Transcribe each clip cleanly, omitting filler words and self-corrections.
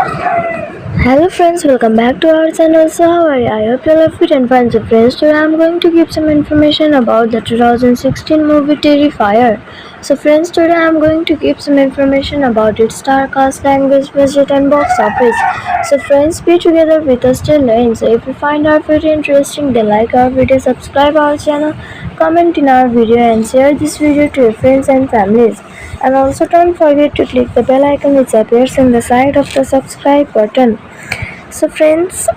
Hello friends, welcome back to our channel. So how are you? I hope you are fit and fine. So friends, today I am going to give some information about the 2016 movie Terrifier. So friends, today I am going to give some information about its star cast, language, budget and box office. So friends, be together with us till the end. So if you find our video interesting, then like our video, subscribe our channel, comment in our video and share this video to your friends and families. And also don't forget to click the bell icon which appears on the side of the subscribe button. So friends,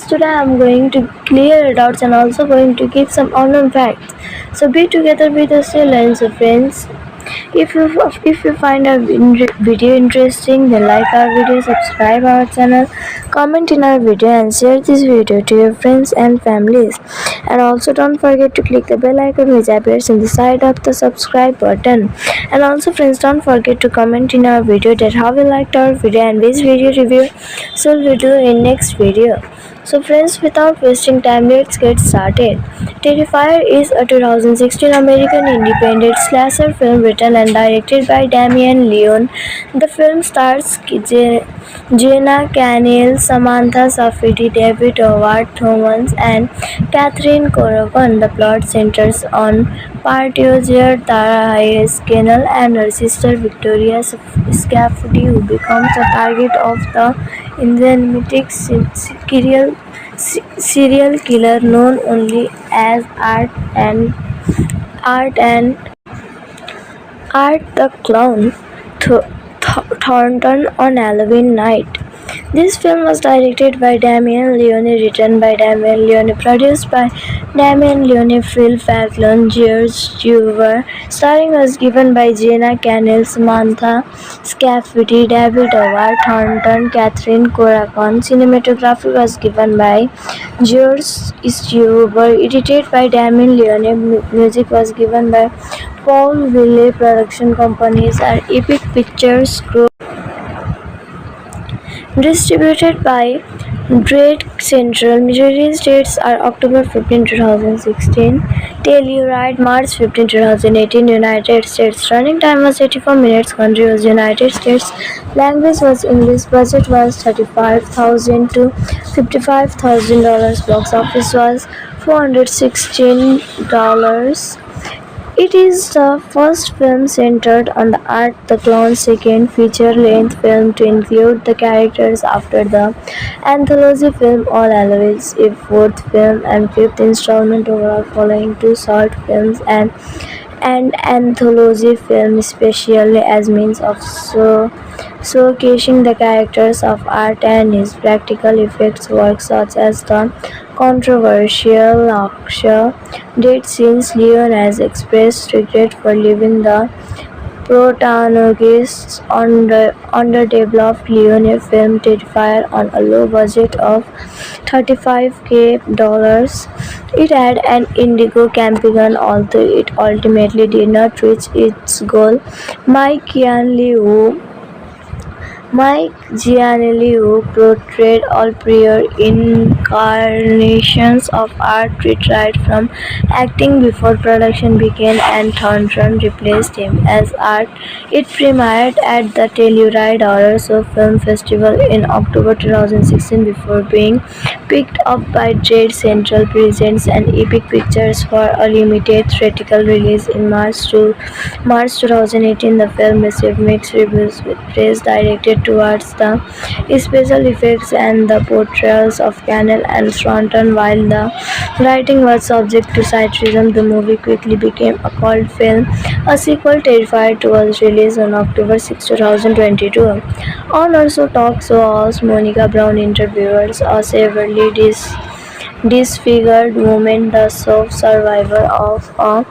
today I'm going to clear your doubts and also going to give some unknown facts. So be together with us till end. So friends, if you find our video interesting, then like our video, subscribe our channel, comment in our video and share this video to your friends and families. And also don't forget to click the bell icon which appears in the side of the subscribe button. And also friends, don't forget to comment in our video that how you liked our video and which video review so we'll do in next video. So friends, without wasting time, let's get started. Terrifier is a 2016 American independent slasher film written and directed by Damien Leone. The film stars Jenna Cannell, Samantha Safdie, David Howard Thomas, and Catherine Corcoran. The plot centers on party-user Tara Hayes Cannell and her sister Victoria Safdie, who becomes the target of the enigmatic serial killer known only as Art the Clown Thornton on Halloween night. This film was directed by Damien Leone, written by Damien Leone, produced by Damien Leone, Phil Facklon, George Dewar. Starring was given by Jenna Cannell, Samantha Safdie, David Howard Thornton, Catherine Corcoran. Cinematography was given by George Dewar, edited by Damien Leone. Music was given by Paul Wiley. Production companies are Epic Pictures Group. Distributed by Dread Central. Release dates are October 15, 2016, Telluride, March 15, 2018, United States. Running time was 84 minutes. Country was United States. Language was English. Budget was $35,000 to $55,000. Box office was $416. It is the first film centered on the Art the Clown's second feature-length film to include the characters after the anthology film All Hallows Eve, fourth film and fifth installment overall, following two short films and an anthology film, especially as means of showcasing the characters of Art and his practical effects work, such as the controversial Laksha date, since Leon has expressed regret for leaving the protagonist's underdeveloped Leone film Terrifier on a low budget of $35,000. It had an Indigo campaign, although it ultimately did not reach its goal. Mike Giannelli, who portrayed all prior incarnations of Art, retired from acting before production began, and Thornton replaced him as Art. It premiered at the Telluride Horror Show Film Festival in October 2016 before being picked up by Dread Central Presents and Epic Pictures for a limited theatrical release in March 2018. The film received mixed reviews, with praise directed towards the special effects and the portrayals of Cannell and Thornton. While the writing was subject to criticism, the movie quickly became a cult film. A sequel, Terrifier 2, was released on October 6, 2022. On also talk show host Monica Brown interviewed a severely disfigured woman, the sole survivor of a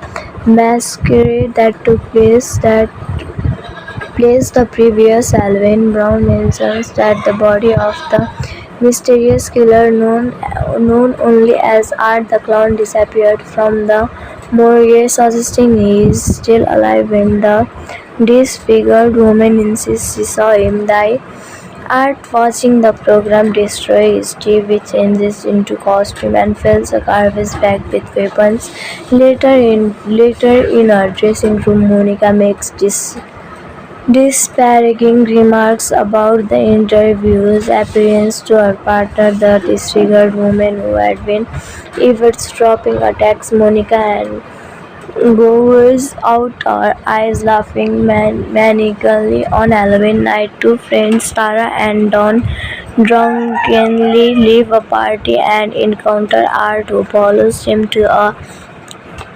massacre that took place the previous Halloween. Brown mentions that the body of the mysterious killer, known only as Art the Clown, disappeared from the morgue, suggesting he is still alive. When the disfigured woman insists she saw him die, Art, watching the program destroy his TV, changes into costume and fills a garbage bag with weapons. Later in her dressing room, Monica makes Disparaging remarks about the interview's appearance to her partner, the disfigured woman who had been eavesdropping, attacks Monica and gouges out her eyes, laughing maniacally. On Halloween night, two friends, Tara and Dawn, drunkenly leave a party and encounter Art, who follows them to a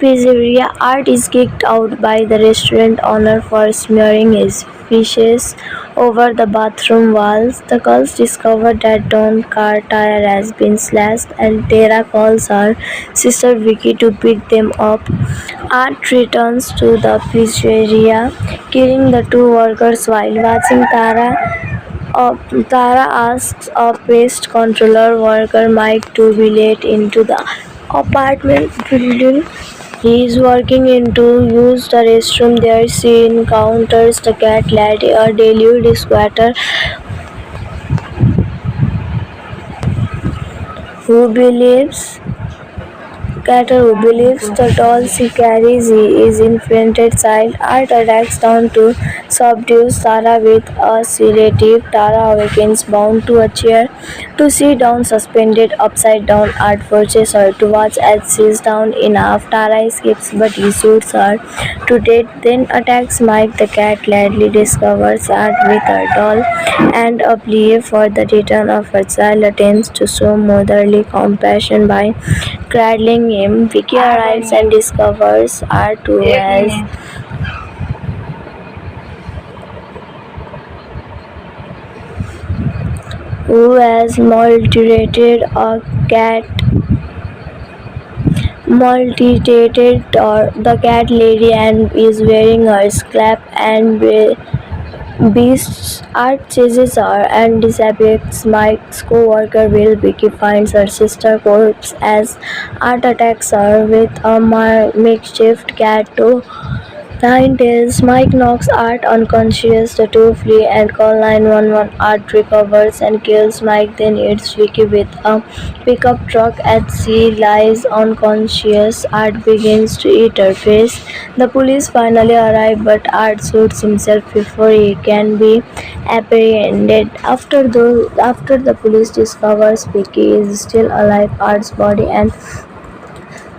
pizzeria. Art is kicked out by the restaurant owner for smearing his fishes over the bathroom walls. The girls discover that Dawn's car tire has been slashed, and Tara calls her sister Vicky to beat them up. Art returns to the pizzeria, killing the two workers while watching Tara asks a pest controller worker Mike to be let into the apartment building. He is working in to use the restroom. There she encounters the cat lady, a deluded squatter who believes who believes the doll she carries is infant child. Art attacks down to subdue Sarah with a sedative. Tara awakens bound to a chair to see down suspended upside down. Art forces her to watch as she is down enough. Tara escapes but he shoots her to death, then attacks Mike. The cat gladly discovers Art with her doll and a plea for the return of her child attempts to show motherly compassion by cradling him. Vicky arrives and discovers Art who has maltreated the cat lady and is wearing her scalp and beasts. Art chases her and disappears. Mike's co-worker Will. Vicky finds her sister corpse as Art attacks her with a makeshift cat to nine tails. Mike knocks Art unconscious. The two flee and call 911. Art recovers and kills Mike, then hits Vicky with a pickup truck as she lies unconscious. Art begins to eat her face. The police finally arrive, but Art shoots himself before he can be apprehended. After the police discovers Vicky is still alive, Art's body and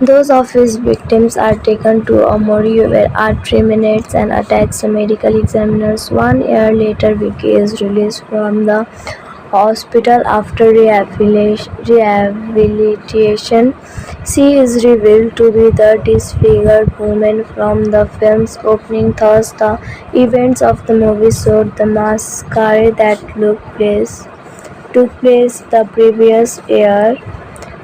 those of his victims are taken to a morgue where Art terminates and attacks the medical examiners. 1 year later, Vicky is released from the hospital after rehabilitation. She is revealed to be the disfigured woman from the film's opening. Thus, the events of the movie showed the masquerade that took place the previous year.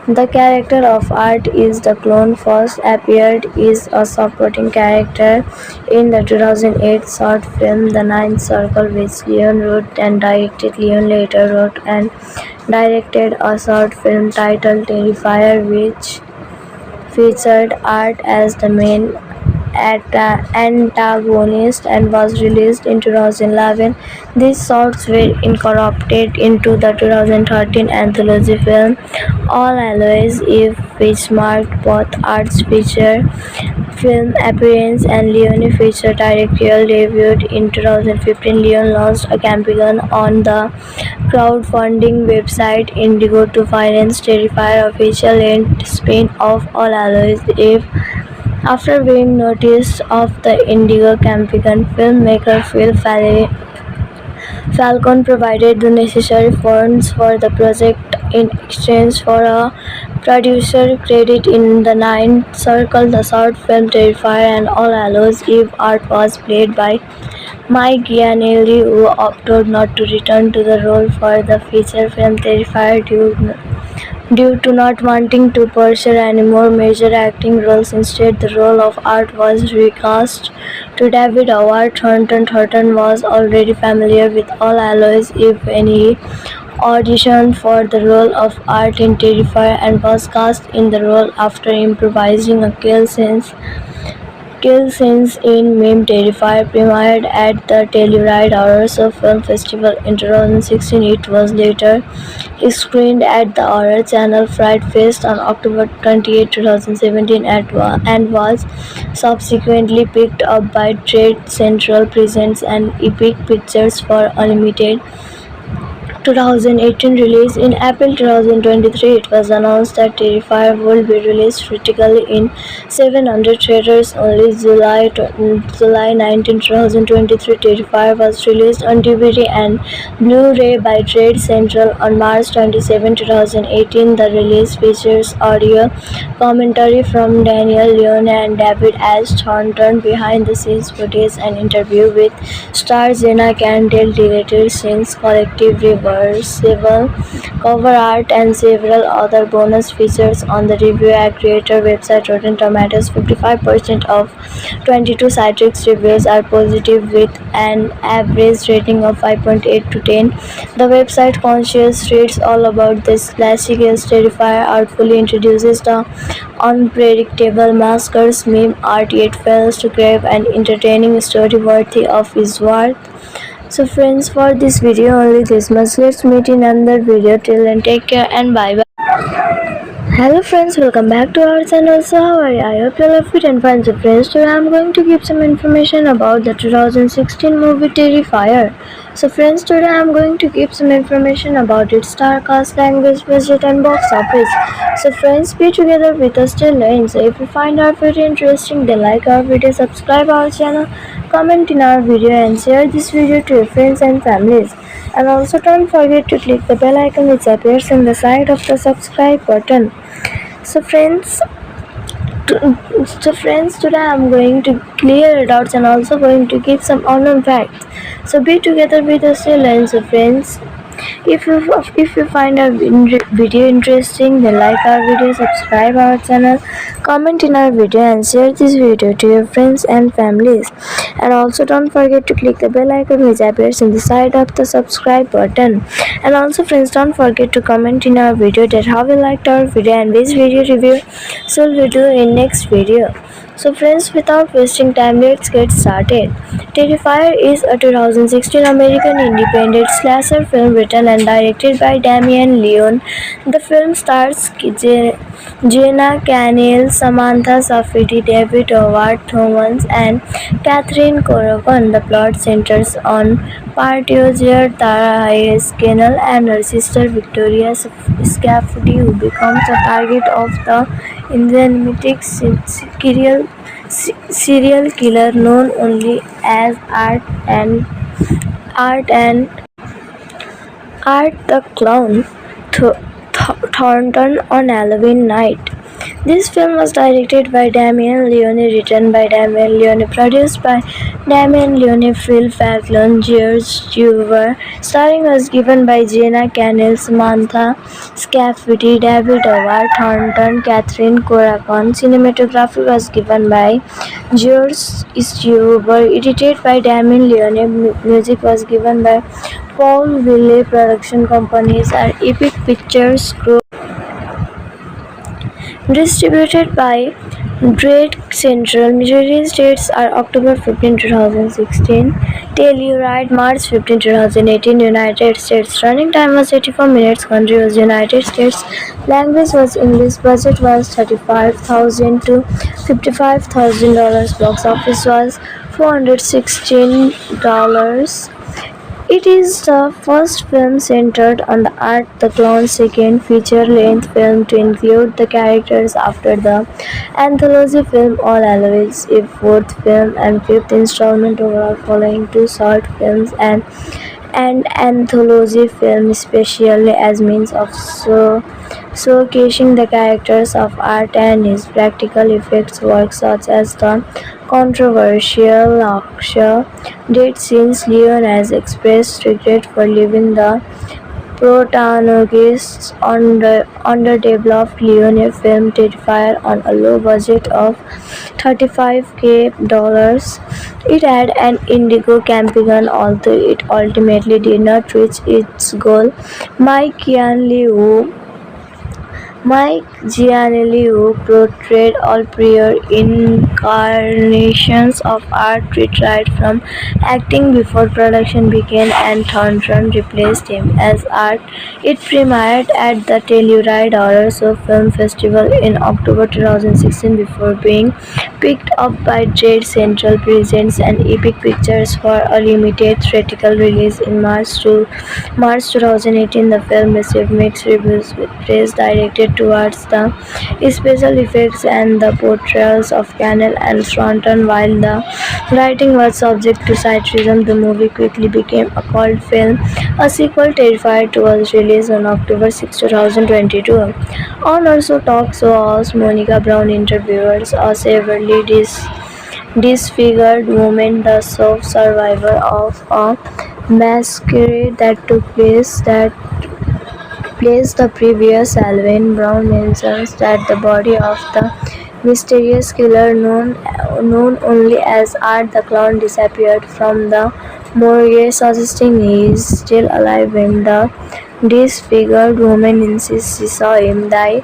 The character of Art is the clone first appeared is a supporting character in the 2008 short film The Ninth Circle, which Leon wrote and directed. Leon later wrote and directed a short film titled Terrifier, which featured Art as the main antagonist and was released in 2011. These shorts were incorporated into the 2013 anthology film All Hallows Eve, which marked both Art's feature film appearance and Leone's feature directorial debut. In 2015, Leon launched a campaign on the crowdfunding website Indigo to finance Terrifier official-length spin-off All Hallows Eve. After being noticed of the Indigo campaign, filmmaker Phil Falcon provided the necessary funds for the project in exchange for a producer credit in The Ninth Circle. The short film Terrifier and All Hallows Eve Art was played by Mike Gianelli, who opted not to return to the role for the feature film Terrifier due to not wanting to pursue any more major acting roles. Instead, the role of Art was recast to David Howard Thornton. Thornton was already familiar with All Hallows Eve when he auditioned for the role of Art in Terrifier and was cast in the role after improvising a kill scene kill scenes in Meme Terrifier premiered at the Telluride Horror Film Festival in 2016. It was later screened at the Horror Channel Fright Fest on October 28, 2017 and was subsequently picked up by Trade Central Presents and Epic Pictures for Unlimited 2018 release. In April 2023, it was announced that Terrifier would be released critically in 700 theaters. Only July 19, 2023, Terrifier was released on DVD and Blu-ray by Trade Central on March 27, 2018. The release features audio commentary from Daniel Leone and David S. Thornton, behind-the-scenes footage, and interview with star Jenna Candle, deleted scenes, collective reversible cover art, and several other bonus features on the review aggregator website Rotten Tomatoes. 55% of 22 Citrix reviews are positive with an average rating of 5.8 to 10. The website Conscious reads all about this classic as Terrifier artfully introduces the unpredictable maskers meme art yet fails to crave an entertaining story worthy of his worth. So friends, for this video only this much. Let's meet in another video. Till then, take care and bye bye. Hello friends, welcome back to our channel. So how are you? I hope you love it and fine. So friends, today I am going to give some information about the 2016 movie Terrifier. So friends, today I am going to give some information about its star cast, language, budget and box office. So friends, be together with us till the end. So if you find our video interesting, then like our video, subscribe our channel, comment in our video and share this video to your friends and families. And also don't forget to click the bell icon which appears on the side of the subscribe button. So friends, today I'm going to clear your doubts and also going to give some unknown facts. So be together with us till end. So friends, if you find our video interesting, then like our video, subscribe our channel, comment in our video and share this video to your friends and families. And also don't forget to click the bell icon which appears in the side of the subscribe button. And also friends, don't forget to comment in our video that how you liked our video and which video review so we'll do in next video. So friends, without wasting time, let's get started. Terrifier is a 2016 American independent slasher film written and directed by Damien Leone. The film stars Jenna Cannell, Samantha Safdie, David Howard Thomas, and Catherine Corcoran. The plot centers on party-user Tara Hayes Cannell and her sister Victoria Safdie, who becomes the target of the enigmatic serial killer known only as Art the Clown Thornton on Halloween night. This film was directed by Damien Leone, written by Damien Leone, produced by Damien Leone, Phil Facklon, George Dewar. Starring was given by Jenna Cannell, Samantha Safdie, David Howard Thornton, Catherine Corcoran. Cinematography was given by George Dewar, edited by Damien Leone. Music was given by Paul Wiley. Production companies are Epic Pictures Group. Distributed by Trade Central. Release dates are October 15, 2016, Telluride, March 15, 2018, United States. Running time was 84 minutes. Country was United States. Language was English. Budget was $35,000 to $55,000. Box office was $416. It is the first film centered on the Art the Clown's second feature-length film to include the characters after the anthology film All Hallows Eve, fourth film and fifth installment overall, following two short films and an anthology film, especially as means of showcasing the characters of Art and his practical effects work, such as the controversial Laksha date, since Leone has expressed regret for leaving the protagonist's underdeveloped Leone film Terrifier on a low budget of $35,000. It had an Indigo campaign, although it ultimately did not reach its goal. Mike Yanley, who Mike Giannelli, who portrayed all prior incarnations of Art, retired from acting before production began and Thornton replaced him as Art. It premiered at the Telluride Horror Show Film Festival in October 2016 before being picked up by Jade Central Presents and Epic Pictures for a limited theatrical release in March 2018. The film received mixed reviews with praise directed towards the special effects and the portrayals of Cannell and Thornton. While the writing was subject to criticism, the movie quickly became a cult film. A sequel, Terrified, was released on October 6, 2022. On also talk show host Monica Brown interviewed a severely disfigured woman, the sole survivor of a masquerade that took place the previous Halloween. Brown mentions that the body of the mysterious killer, known only as Art the Clown, disappeared from the morgue, suggesting he is still alive when the disfigured woman insists she saw him die.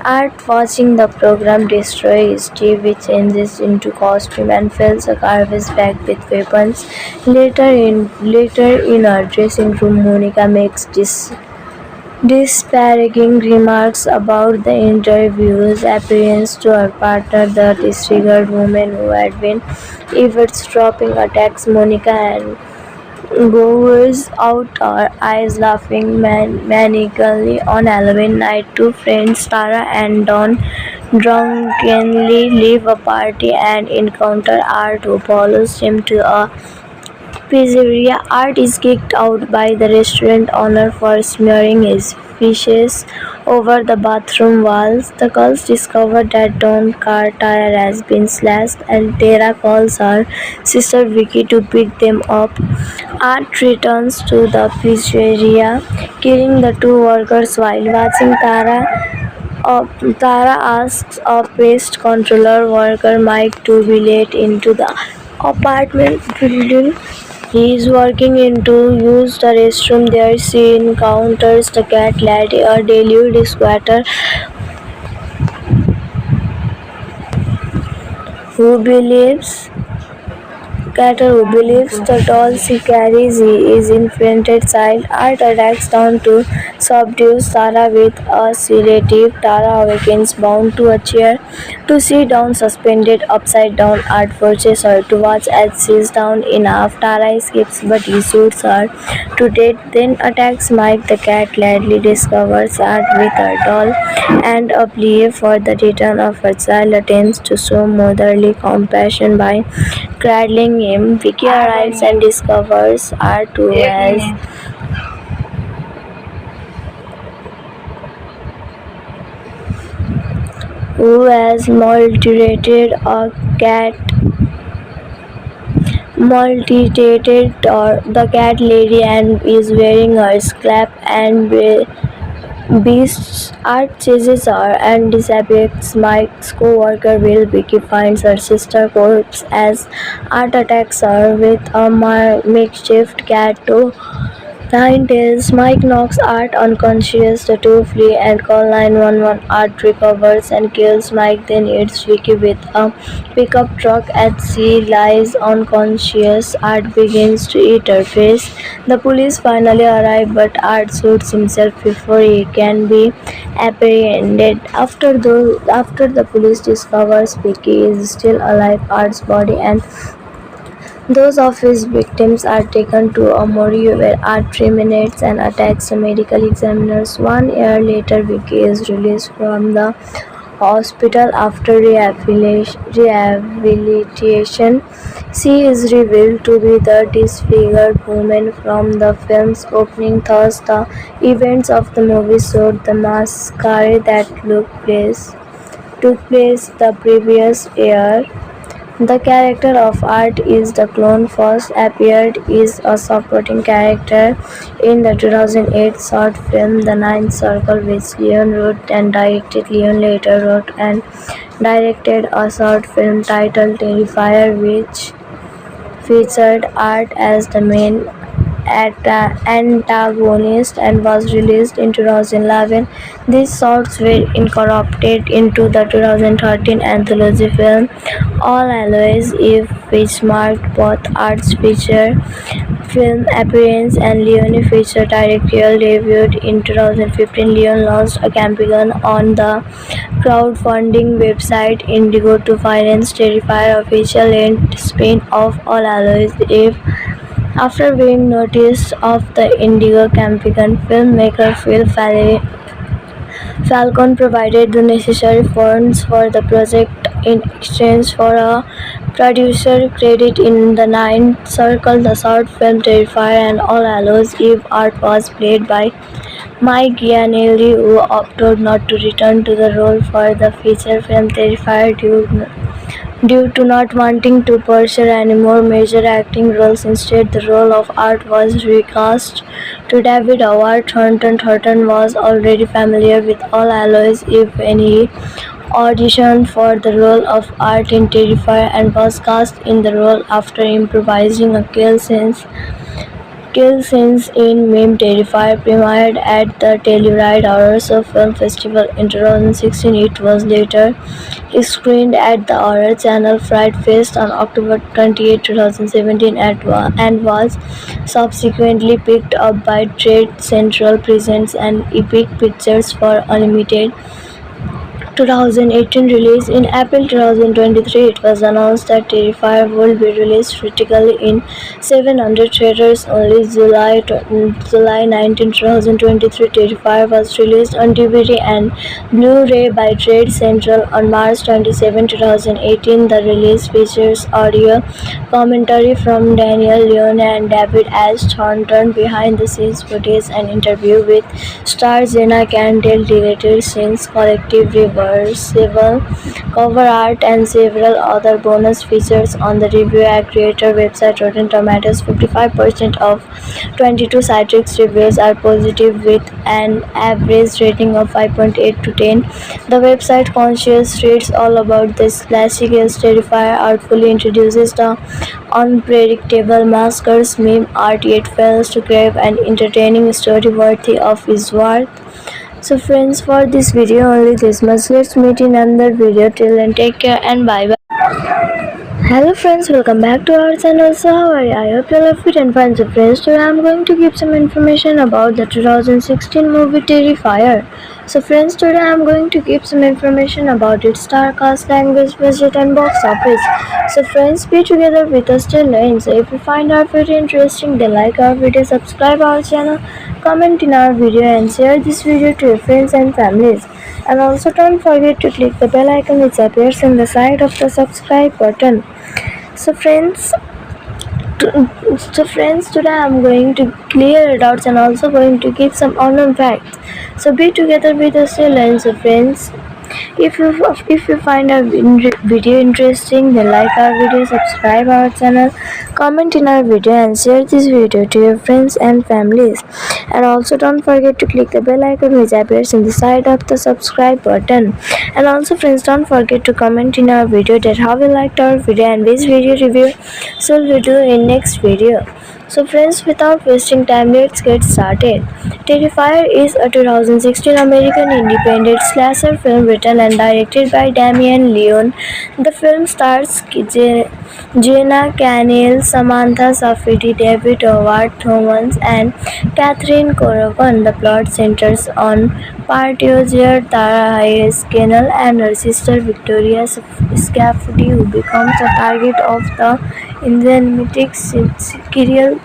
Art, watching the program destroy his TV, changes into costume and fills a garbage bag with weapons. Later in her dressing room, Monica makes disparaging remarks about the interview's appearance to her partner, the disfigured woman who had been eavesdropping, attacks Monica and gouges out her eyes, laughing manically. On Halloween night, two friends, Tara and Dawn, drunkenly leave a party and encounter Art, who follows them to a pizzeria. Art is kicked out by the restaurant owner for smearing his fishes over the bathroom walls. The girls discover that Dawn's car tire has been slashed and Tara calls her sister Vicky to pick them up. Art returns to the pizzeria, killing the two workers while watching Tara asks a pest controller worker Mike to be let into the apartment building he is working in to use the restroom. There she encounters the cat lady, a deluded squatter who believes the doll she carries is infant child. Art attacks Dawn to subdue Tara with a sedative. Tara awakens bound to a chair to see Dawn suspended upside down. Art forces her to watch as she is down enough. Tara escapes but he shoots her to death, then attacks Mike. The cat gladly discovers Art with her doll and a plea for the return of her child attempts to show motherly compassion by cradling him. Vicky arrives and discovers Art who has maltreated the cat lady and is wearing her scalp and beasts. Art chases her and disappears. Mike's co-worker Will. Vicky finds her sister corpse as Art attacks her with a makeshift cat to nine tails. Mike knocks Art unconscious. The two flee and call 911. Art recovers and kills Mike, then hits Vicky with a pickup truck as she lies unconscious. Art begins to eat her face. The police finally arrive, but Art shoots himself before he can be apprehended. After the police discovers Vicky is still alive, Art's body and those of his victims are taken to a morgue where Art terminates and attacks the medical examiners. 1 year later, Vicky is released from the hospital after rehabilitation. She is revealed to be the disfigured woman from the film's opening. Thus, the events of the movie showed the masquerade that took place the previous year. The character of Art is the clone first appeared is a supporting character in the 2008 short film The Ninth Circle, which Leon wrote and directed. Leon later wrote and directed a short film titled Terrifier, which featured Art as the main antagonist and was released in 2011. These shorts were incorporated into the 2013 anthology film All Always Eve, which marked both Art's feature film appearance and Leone's feature directorial debut. In 2015, Leone launched a campaign on the crowdfunding website Indigo to finance Terrifier official length spin-off All Always Eve. After being noticed of the Indigo campaign, filmmaker Phil Falcon provided the necessary funds for the project in exchange for a producer credit in the Ninth Circle. The short film Terrifier and All Hallows Eve art was played by Mike Gianelli, who opted not to return to the role for the feature film Terrifier due to not wanting to pursue any more major acting roles. Instead, the role of Art was recast to David Howard Thornton. Thornton was already familiar with All Hallows Eve when he auditioned for the role of Art in Terrifier and was cast in the role after improvising a kill scenes in Meme. Terrifier premiered at the Telluride Horror Show Film Festival in 2016. It was later screened at the Horror Channel Fright Fest on October 28, 2017 and was subsequently picked up by Trade Central Presents and Epic Pictures for Unlimited 2018 release. In April 2023, it was announced that Terrifier would be released critically in 700 theaters. Only July 19, 2023, Terrifier was released on DVD and Blu-ray by Trade Central on March 27, 2018. The release features audio commentary from Daniel Leone and David S. Thornton, behind-the-scenes footage, and interview with star Jenna Candle, deleted scenes, collective reversible cover art, and several other bonus features. On the review aggregator website Rotten Tomatoes, 55% of 22 Citrix reviews are positive with an average rating of 5.8 to 10. The website Conscious reads all about this classic as Terrifier artfully introduces the unpredictable maskers meme art yet fails to create an entertaining story worthy of its worth. So friends, for this video only this much. Let's meet in another video. Till then, take care and bye bye. Hello friends, welcome back to our channel. So how are you? I hope you love it and fine. So friends, today I am going to give some information about the 2016 movie Terrifier. So friends, today I am going to give some information about its star cast, language, budget and box office. So friends, be together with us till the end. So if you find our video interesting, then like our video, subscribe our channel, comment in our video and share this video to your friends and families. And also don't forget to click the bell icon which appears on the side of the subscribe button. So friends, today I am going to clear doubts and also going to give some unknown facts. So be together with us till end. So friends, if you find our video interesting, then like our video, subscribe our channel, comment in our video and share this video to your friends and families. And also don't forget to click the bell icon which appears in the side of the subscribe button. And also friends, don't forget to comment in our video that how you liked our video and which video review so we do in next video. So friends, without wasting time, let's get started. Terrifier is a 2016 American independent slasher film written and directed by Damien Leone. The film stars Jenna Cannell, Samantha Safdie, David Howard Thomas, and Catherine Corcoran. The plot centers on party-user Tara Hayes Cannell and her sister Victoria Safdie, who becomes the target of the enigmatic serial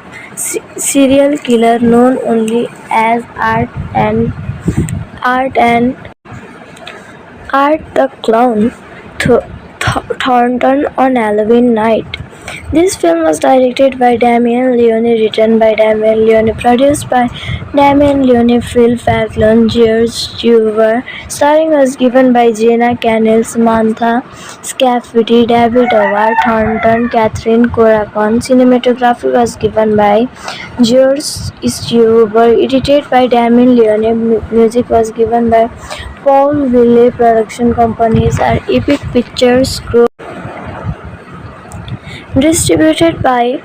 killer known only as Art the Clown Thornton on Halloween night. This film was directed by Damien Leone, written by Damien Leone, produced by Damien Leone, Phil Falcon, George Steuber. Starring was given by Jenna Cannell, Samantha Safdie, David Howard Thornton, Catherine Corcoran. Cinematography was given by George Steuber, edited by Damien Leone. Music was given by Paul Ville. Production companies are Epic Pictures Group, distributed by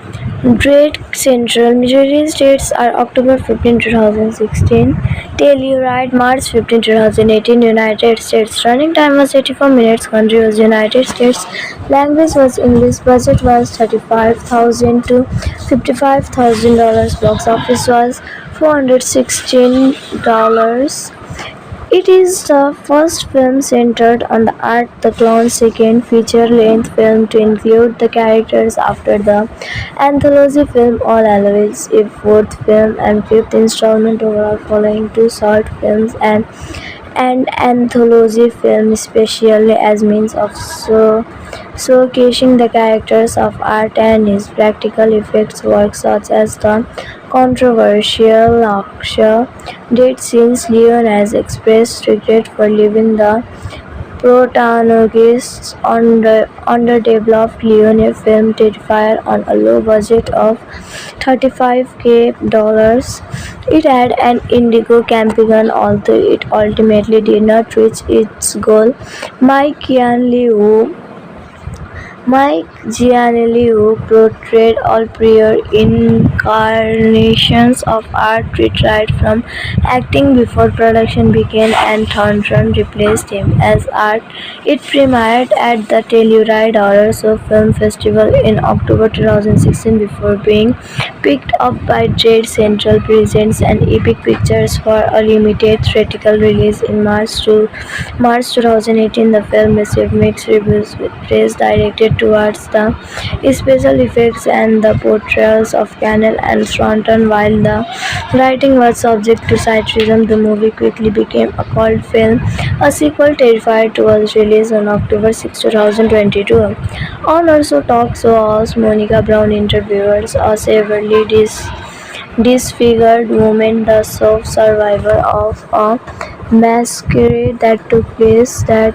Date Central Missouri states are October 15, 2016. Telluride March 15, 2018. United States. Running time was 84 minutes. Country was United States. Language was English. Budget was $35,000 to $55,000. Box office was $416. It is the first film centered on the Art the Clown's second feature-length film to include the characters after the anthology film All Always, a fourth film and fifth installment overall following two short films and anthology film especially as means of showcasing the characters of Art and his practical effects work such as the controversial Laksha did since Leon has expressed regret for leaving the protagonists on the underdeveloped Leone film Terrifier on a low budget of $35K. It had an Indigo Campigan, although it ultimately did not reach its goal. Mike Giannelli, who portrayed all prior incarnations of Art, retired from acting before production began and Thornton replaced him as Art. It premiered at the Telluride Horror Show Film Festival in October 2016 before being picked up by Trade Central Presents and Epic Pictures for a limited theatrical release in March 2018. The film received mixed reviews with praise directed towards the special effects and the portrayals of Cannell and Thornton. While the writing was subject to criticism, the movie quickly became a cult film. A sequel, Terrified 2, was released on October 6, 2022. On also talk show host Monica Brown interviewed a severely disfigured woman, the sole survivor of a masquerade that took place the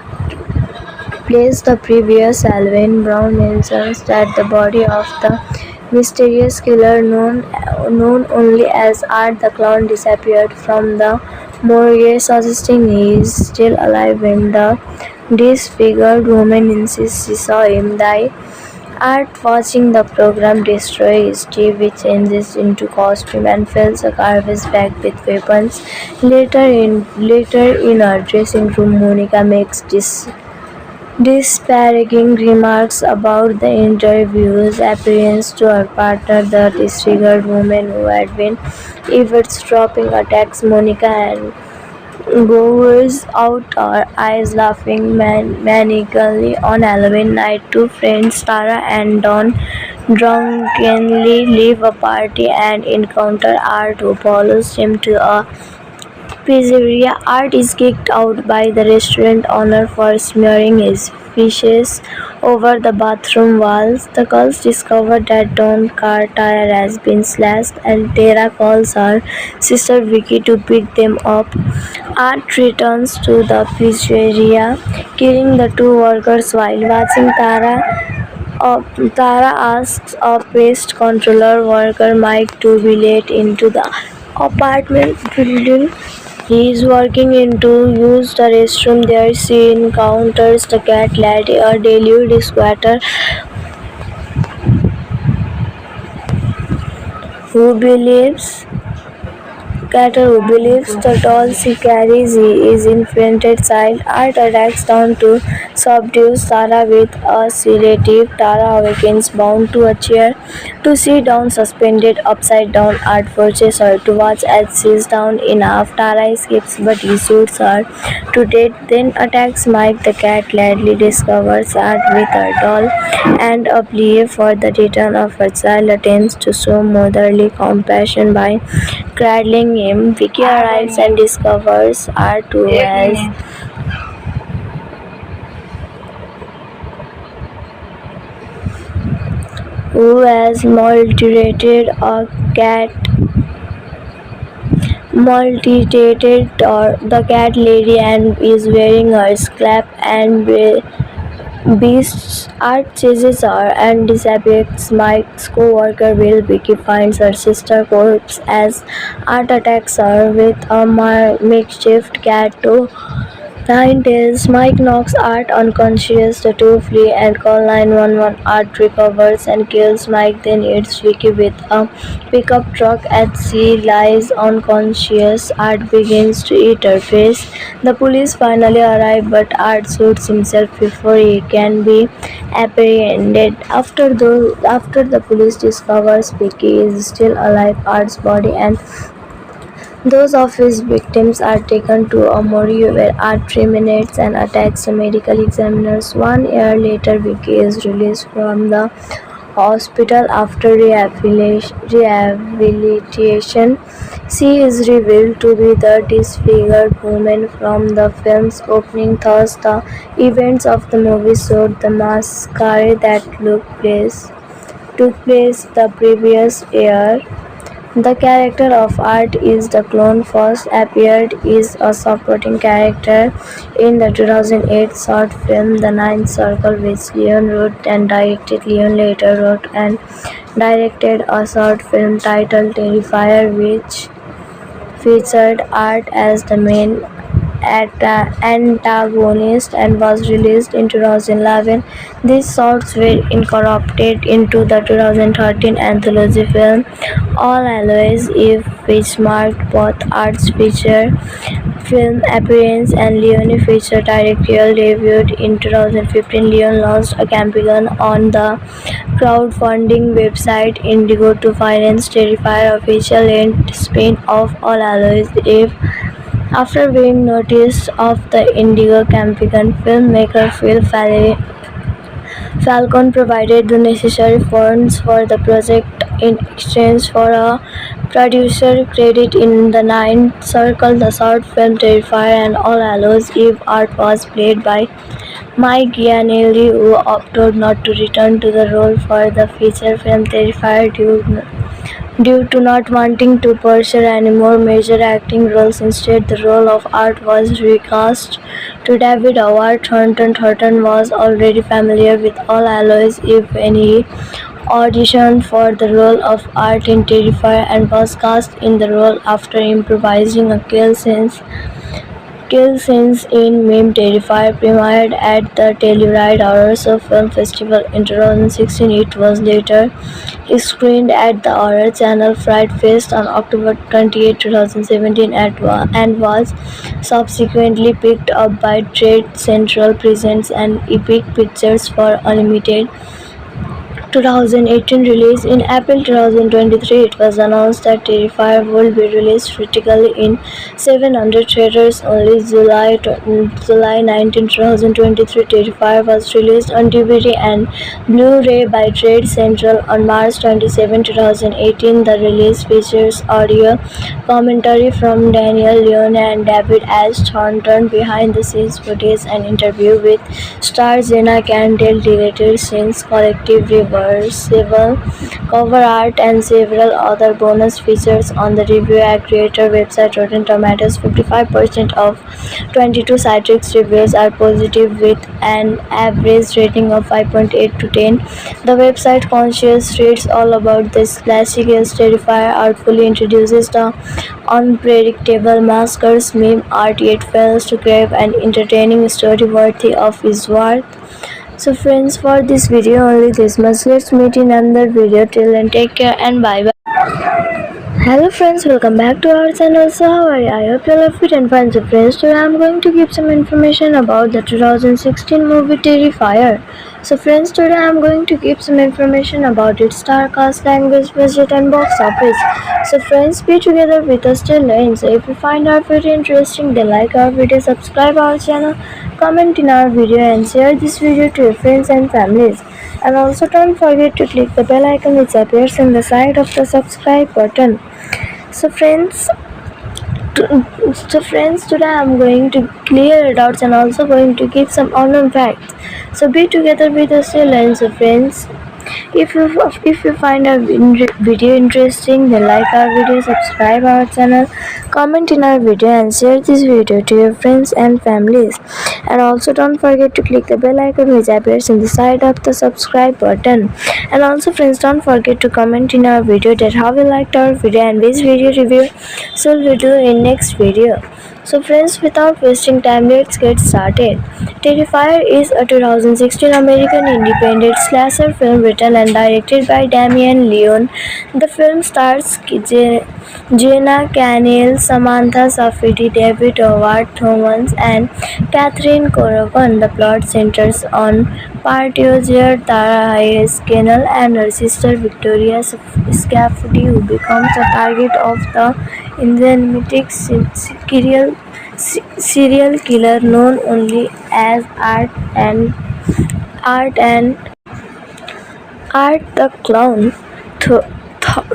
previous Halloween. Brown mentions that the body of the mysterious killer, known only as Art the Clown, disappeared from the morgue, suggesting he is still alive when the disfigured woman insists she saw him die. Art, watching the program destroy his TV, changes into costume and fills a garbage bag with weapons. Later in her dressing room, Monica makes disparaging remarks about the interview's appearance to her partner, the disfigured woman who had been eavesdropping, attacks Monica and gouges out her eyes, laughing manically. On Halloween night, two friends, Tara and Dawn, drunkenly leave a party and encounter Art, who follows them to a pizzeria. Art is kicked out by the restaurant owner for smearing his fishes over the bathroom walls. The girls discover that Dawn's car tire has been slashed and Tara calls her sister Vicky to pick them up. Art returns to the pizzeria, killing the two workers while watching Tara asks a pest controller worker Mike to be let into the apartment building he is working in to use the restroom. There she encounters the cat lady, a deluded squatter who believes the doll she carries is infant child. Art attacks Dawn to subdue Tara with a sedative. Tara awakens bound to a chair to see Dawn suspended upside down. Art forces her to watch as she is down enough. Tara escapes but he shoots her to death, then attacks Mike. The cat gladly discovers Art with her doll and a plea for the return of her child attempts to show motherly compassion by cradling him. Vicky arrives and discovers Art who has maltreated a cat maltreated the cat lady and is wearing her scalp and beasts. Art chases her and disappears. Mike's co-worker Will. Vicky finds her sister corpse as Art attacks her with a makeshift cat to 9 tells Mike knocks Art unconscious, the two flee and call 911. Art recovers and kills Mike, then hits Vicky with a pickup truck at sea, lies unconscious. Art begins to eat her face. The police finally arrive, but Art shoots himself before he can be apprehended. After the police discovers Vicky is still alive, Art's body and those of his victims are taken to a morgue where Art terminates and attacks the medical examiners. 1 year later, Vicky is released from the hospital after rehabilitation. She is revealed to be the disfigured woman from the film's opening. Thus, the events of the movie showed the massacre that took place the previous year. The character of Art is the clone first appeared is a supporting character in the 2008 short film The Ninth Circle, which Leon wrote and directed. Leon later wrote and directed a short film titled Terrifier, which featured Art as the main antagonist and was released in 2011. These shorts were incorporated into the 2013 anthology film All Always Eve, which marked both Art's feature film appearance and Leone's feature directorial debut. In 2015, Leon launched a campaign on the crowdfunding website Indigo to finance Terrifier official length spin-off All Always Eve. After being noticed of the Indigo campaign, filmmaker Phil Falcon provided the necessary funds for the project in exchange for a producer credit in The Ninth Circle. The short film Terrifier and All Hallows Eve Art was played by Mike Gianelli, who opted not to return to the role for the feature film Terrifier due to not wanting to pursue any more major acting roles. Instead, the role of Art was recast to David Howard Thornton. Thornton was already familiar with All Hallows Eve when he auditioned for the role of Art in Terrifier and was cast in the role after improvising a kill scenes in Meme. Terrifier premiered at the Telluride Horror Show Film Festival in 2016. It was later screened at the Horror Channel Fright Fest on October 28, 2017 and was subsequently picked up by Trade Central Presents and Epic Pictures for Unlimited 2018 release. In April 2023, it was announced that Terrifier would be released critically in 700 theaters. Only July 19, 2023, Terrifier was released on DVD and Blu-ray by Trade Central on March 27, 2018. The release features audio commentary from Daniel Leone and David S. Thornton, behind-the-scenes footage, and interview with star Jenna Candle, deleted scenes, collective reversal cover art, and several other bonus features. On the review aggregator website Rotten Tomatoes, 55% of 22 Citrix reviews are positive with an average rating of 5.8 to 10. The website Conscious reads all about this classic as Terrifier artfully introduces the unpredictable maskers meme Art yet fails to crave an entertaining story worthy of his worth. So friends, for this video only this much. Let's meet in another video. Till then, take care and bye bye. Hello friends, welcome back to our channel. So how are you? I hope you love it and fine. So friends, today I am going to give some information about the 2016 movie Terrifier. So friends, today I am going to give some information about its star cast, language, budget and box office. So friends, be together with us till the end. So if you find our video interesting, then like our video, subscribe our channel, comment in our video and share this video to your friends and families. And also don't forget to click the bell icon which appears on the side of the subscribe button. So friends, today I am going to clear doubts and also going to give some unknown facts. So be together with us till end. So friends, if you find our video interesting, then like our video, subscribe our channel, comment in our video and share this video to your friends and families. And also don't forget to click the bell icon which appears in the side of the subscribe button. And also friends, don't forget to comment in our video that how you liked our video and which video review should we do in next video. So friends, without wasting time, let's get started. Terrifier is a 2016 American independent slasher film written and directed by Damien Leone. The film stars Jenna Canel, Samantha Safdie, David Howard Thomas, and Catherine Corcoran. The plot centers on party-user Tara Hayes Kennel and her sister Victoria Safdie, who becomes the target of the enigmatic serial killer known only as Art and Art the Clown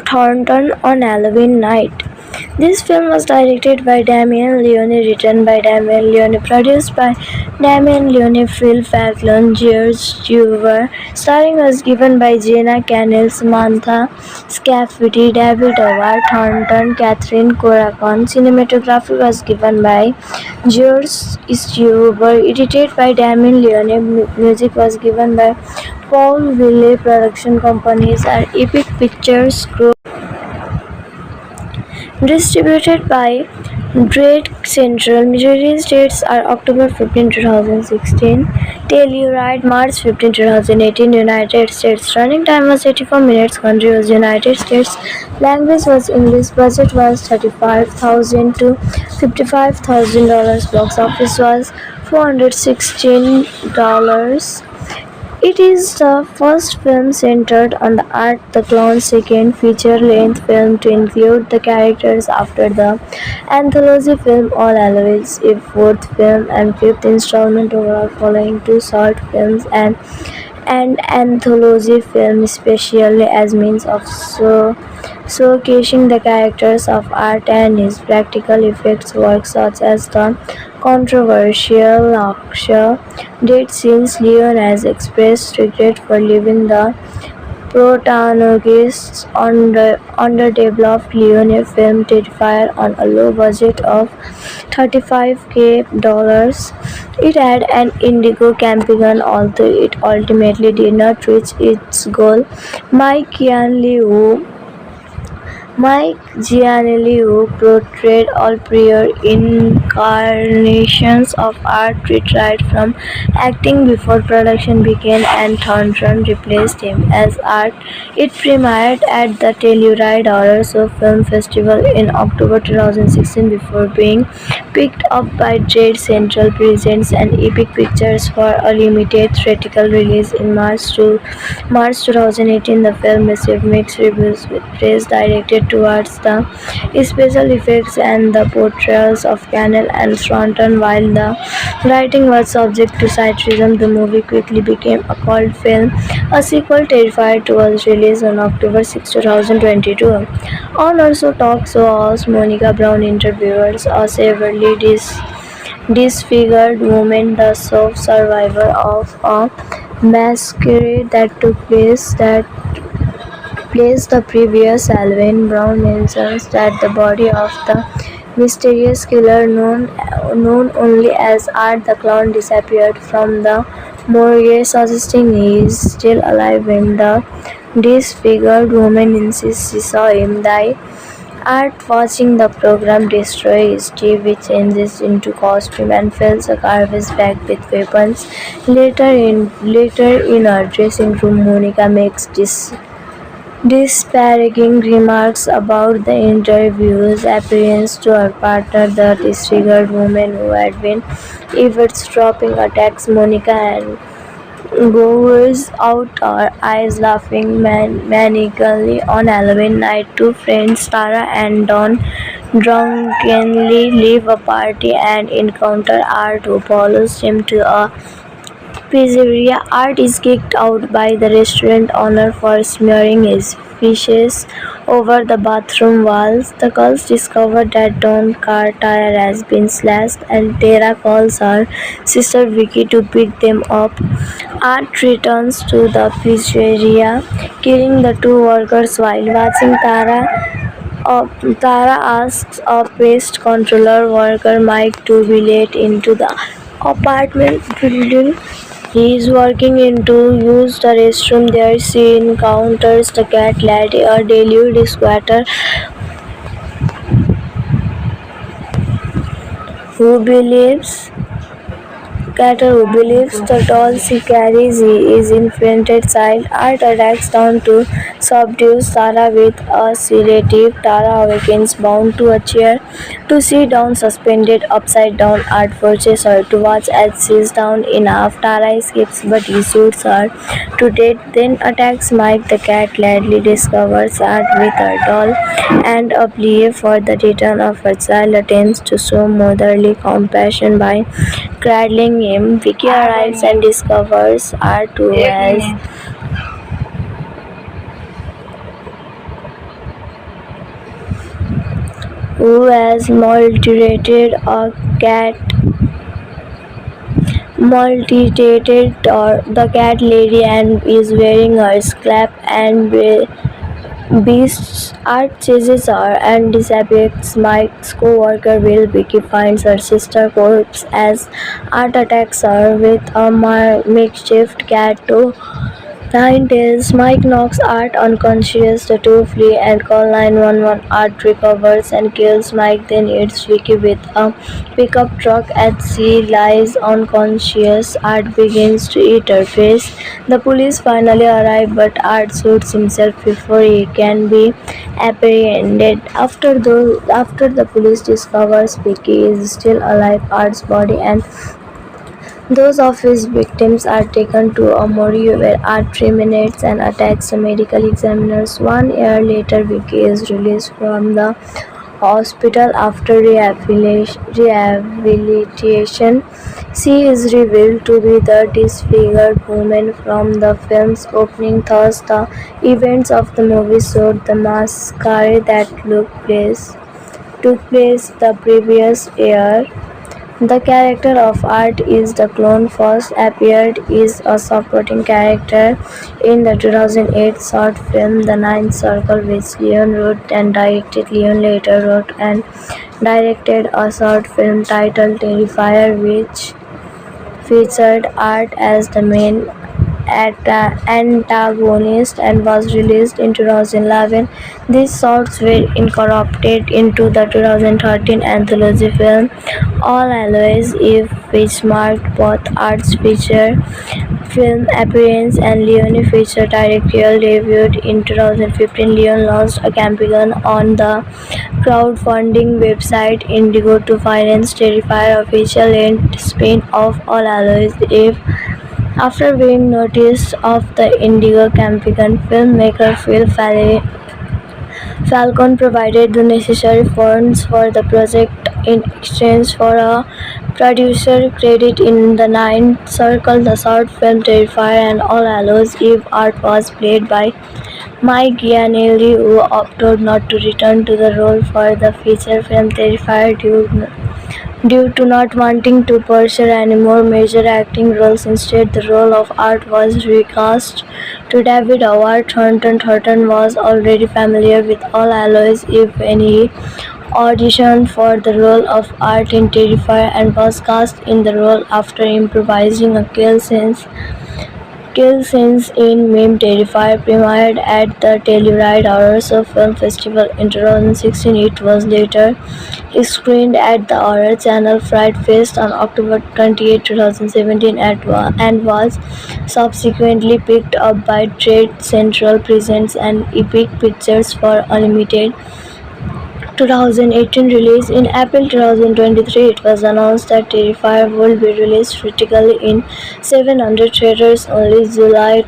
Thornton on Halloween night. This film was directed by Damien Leone, written by Damien Leone, produced by Damien Leone, Phil Facklon, George Dewar. Starring was given by Jenna Canel, Samantha Scaffidi, David Howard Thornton, Catherine Corcoran. Cinematography was given by George Dewar, edited by Damien Leone. Music was given by Paul Ville. Production companies are Epic Pictures Group. Distributed by Dread Central. Release dates are October 15, 2016. Telluride, March 15, 2018. United States. Running time was 84 minutes. Country was United States. Language was English. Budget was $35,000 to $55,000. Box office was $416. It is the first film centered on the Art the Clown's second feature-length film to include the characters after the anthology film All Hallows Eve, fourth film and fifth installment overall, following two short films and anthology film, especially as means of showcasing the characters of Art and his practical effects work, such as the controversial Laksha date scenes. Leon has expressed regret for leaving the protagonists on the underdeveloped Leone film Terrifier on a low budget of $35,000. It had an Indigo camping, although it ultimately did not reach its goal. Mike Giannelli, who portrayed all prior incarnations of Art, retired from acting before production began, and Thornton replaced him as Art. It premiered at the Telluride Horror Show Film Festival in October 2016 before being picked up by Dread Central Presents and Epic Pictures for a limited theatrical release in March 2018. The film received mixed reviews, with praise directed towards the special effects and the portrayals of Cannell and Thornton. While the writing was subject to criticism, the movie quickly became a cult film. A sequel, Terrifier 2, was released on October 6, 2022. On also talk show host Monica Brown interviewed a severely disfigured woman, the sole survivor of a masquerade that took place the previous Halloween. Brown mentions that the body of the mysterious killer, known only as Art the Clown, disappeared from the morgue, suggesting he is still alive. When the disfigured woman insists she saw him die, Art, watching the program destroy his TV, changes into costume and fills a garbage bag with weapons. Later in her dressing room, Monica makes disparaging remarks about the interview's appearance to her partner. The disfigured woman, who had been eavesdropping, attacks Monica and gouges out her eyes, laughing manically. On Halloween night, two friends, Tara and Dawn, drunkenly leave a party and encounter Art, who follows them to a pizzeria. Art is kicked out by the restaurant owner for smearing his feces over the bathroom walls. The girls discover that Dawn's car tire has been slashed, and Tara calls her sister Vicky to pick them up. Art returns to the pizzeria, killing the two workers while watching. Tara asks a pest controller worker, Mike, to be let into the apartment building he is working in to use the restroom. There she encounters the cat lady, a deluded squatter who believes Carter, who believes the doll she carries is inflated child. Art attacks down to subdue Sarah with a sedative. Tara awakens bound to a chair to see Dawn suspended upside down. Art forces her to watch as she is down enough. Tara escapes but he shoots her to death, then attacks Mike. The cat gladly discovers Art with her doll and a plea for the return of her child attempts to show motherly compassion by cradling him. Vicky arrives and discovers Art who has maltreated the cat lady and is wearing her scalp and beasts. Art chases her and disappears. Mike's co-worker Will. Vicky finds her sister corpse as Art attacks her with a makeshift cat to nine tails. Mike knocks Art unconscious. The two flee and call 911. Art recovers and kills Mike, then hits Vicky with a pickup truck as she lies unconscious. Art begins to eat her face. The police finally arrive, but Art shoots himself before he can be apprehended. After the police discovers Vicky is still alive, Art's body and those of his victims are taken to a morgue where Art terminates and attacks the medical examiners. 1 year later, Vicky is released from the hospital after rehabilitation. She is revealed to be the disfigured woman from the film's opening. Thus, the events of the movie showed the massacre that took place the previous year. The character of Art is the clone first appeared is a supporting character in the 2008 short film The Ninth Circle, which Leon wrote and directed. Leon later wrote and directed a short film titled Terrifier, which featured Art as the main antagonist and was released in 2011. These shorts were incorporated into the 2013 anthology film All Always Eve, which marked both Art's feature film appearance and Leone's feature directorial debut. In 2015, Leon launched a campaign on the crowdfunding website Indigo to finance Terrifier official-length spin-off All Always Eve. After being noticed of the Indigo campaign, filmmaker Phil Falcon provided the necessary funds for the project in exchange for a producer credit in The Ninth Circle. The short film Terrifier and All Hallows Eve Art was played by Mike Gianelli, who opted not to return to the role for the feature film Terrifier due to not wanting to pursue any more major acting roles. Instead, the role of Art was recast to David Howard Thornton. Thornton was already familiar with All Hallows Eve when he auditioned for the role of Art in Terrifier and was cast in the role after improvising a kill scenes in Meme. Terrifier premiered at the Telluride Horror Show Film Festival in 2016. It was later screened at the Horror Channel Fright Fest on October 28, 2017 and was subsequently picked up by Trade Central Presents and Epic Pictures for a limited 2018 release. In April 2023, it was announced that Terrifier would be released critically in 700 theaters. Only July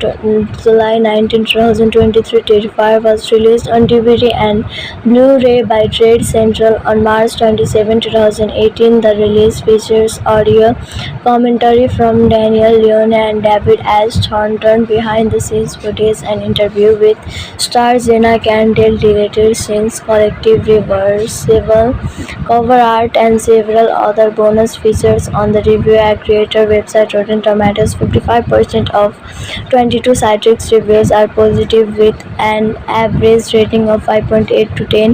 19, 2023, Terrifier was released on DVD and Blu-ray by Trade Central on March 27, 2018. The release features audio commentary from Daniel Leone and David S. Thornton, behind-the-scenes footage, and interview with star Jenna Candle, deleted scenes, collective reversal, cover art, and several other bonus features. On the review aggregator website Rotten Tomatoes, 55% of 22 Citrix reviews are positive with an average rating of 5.8 to 10.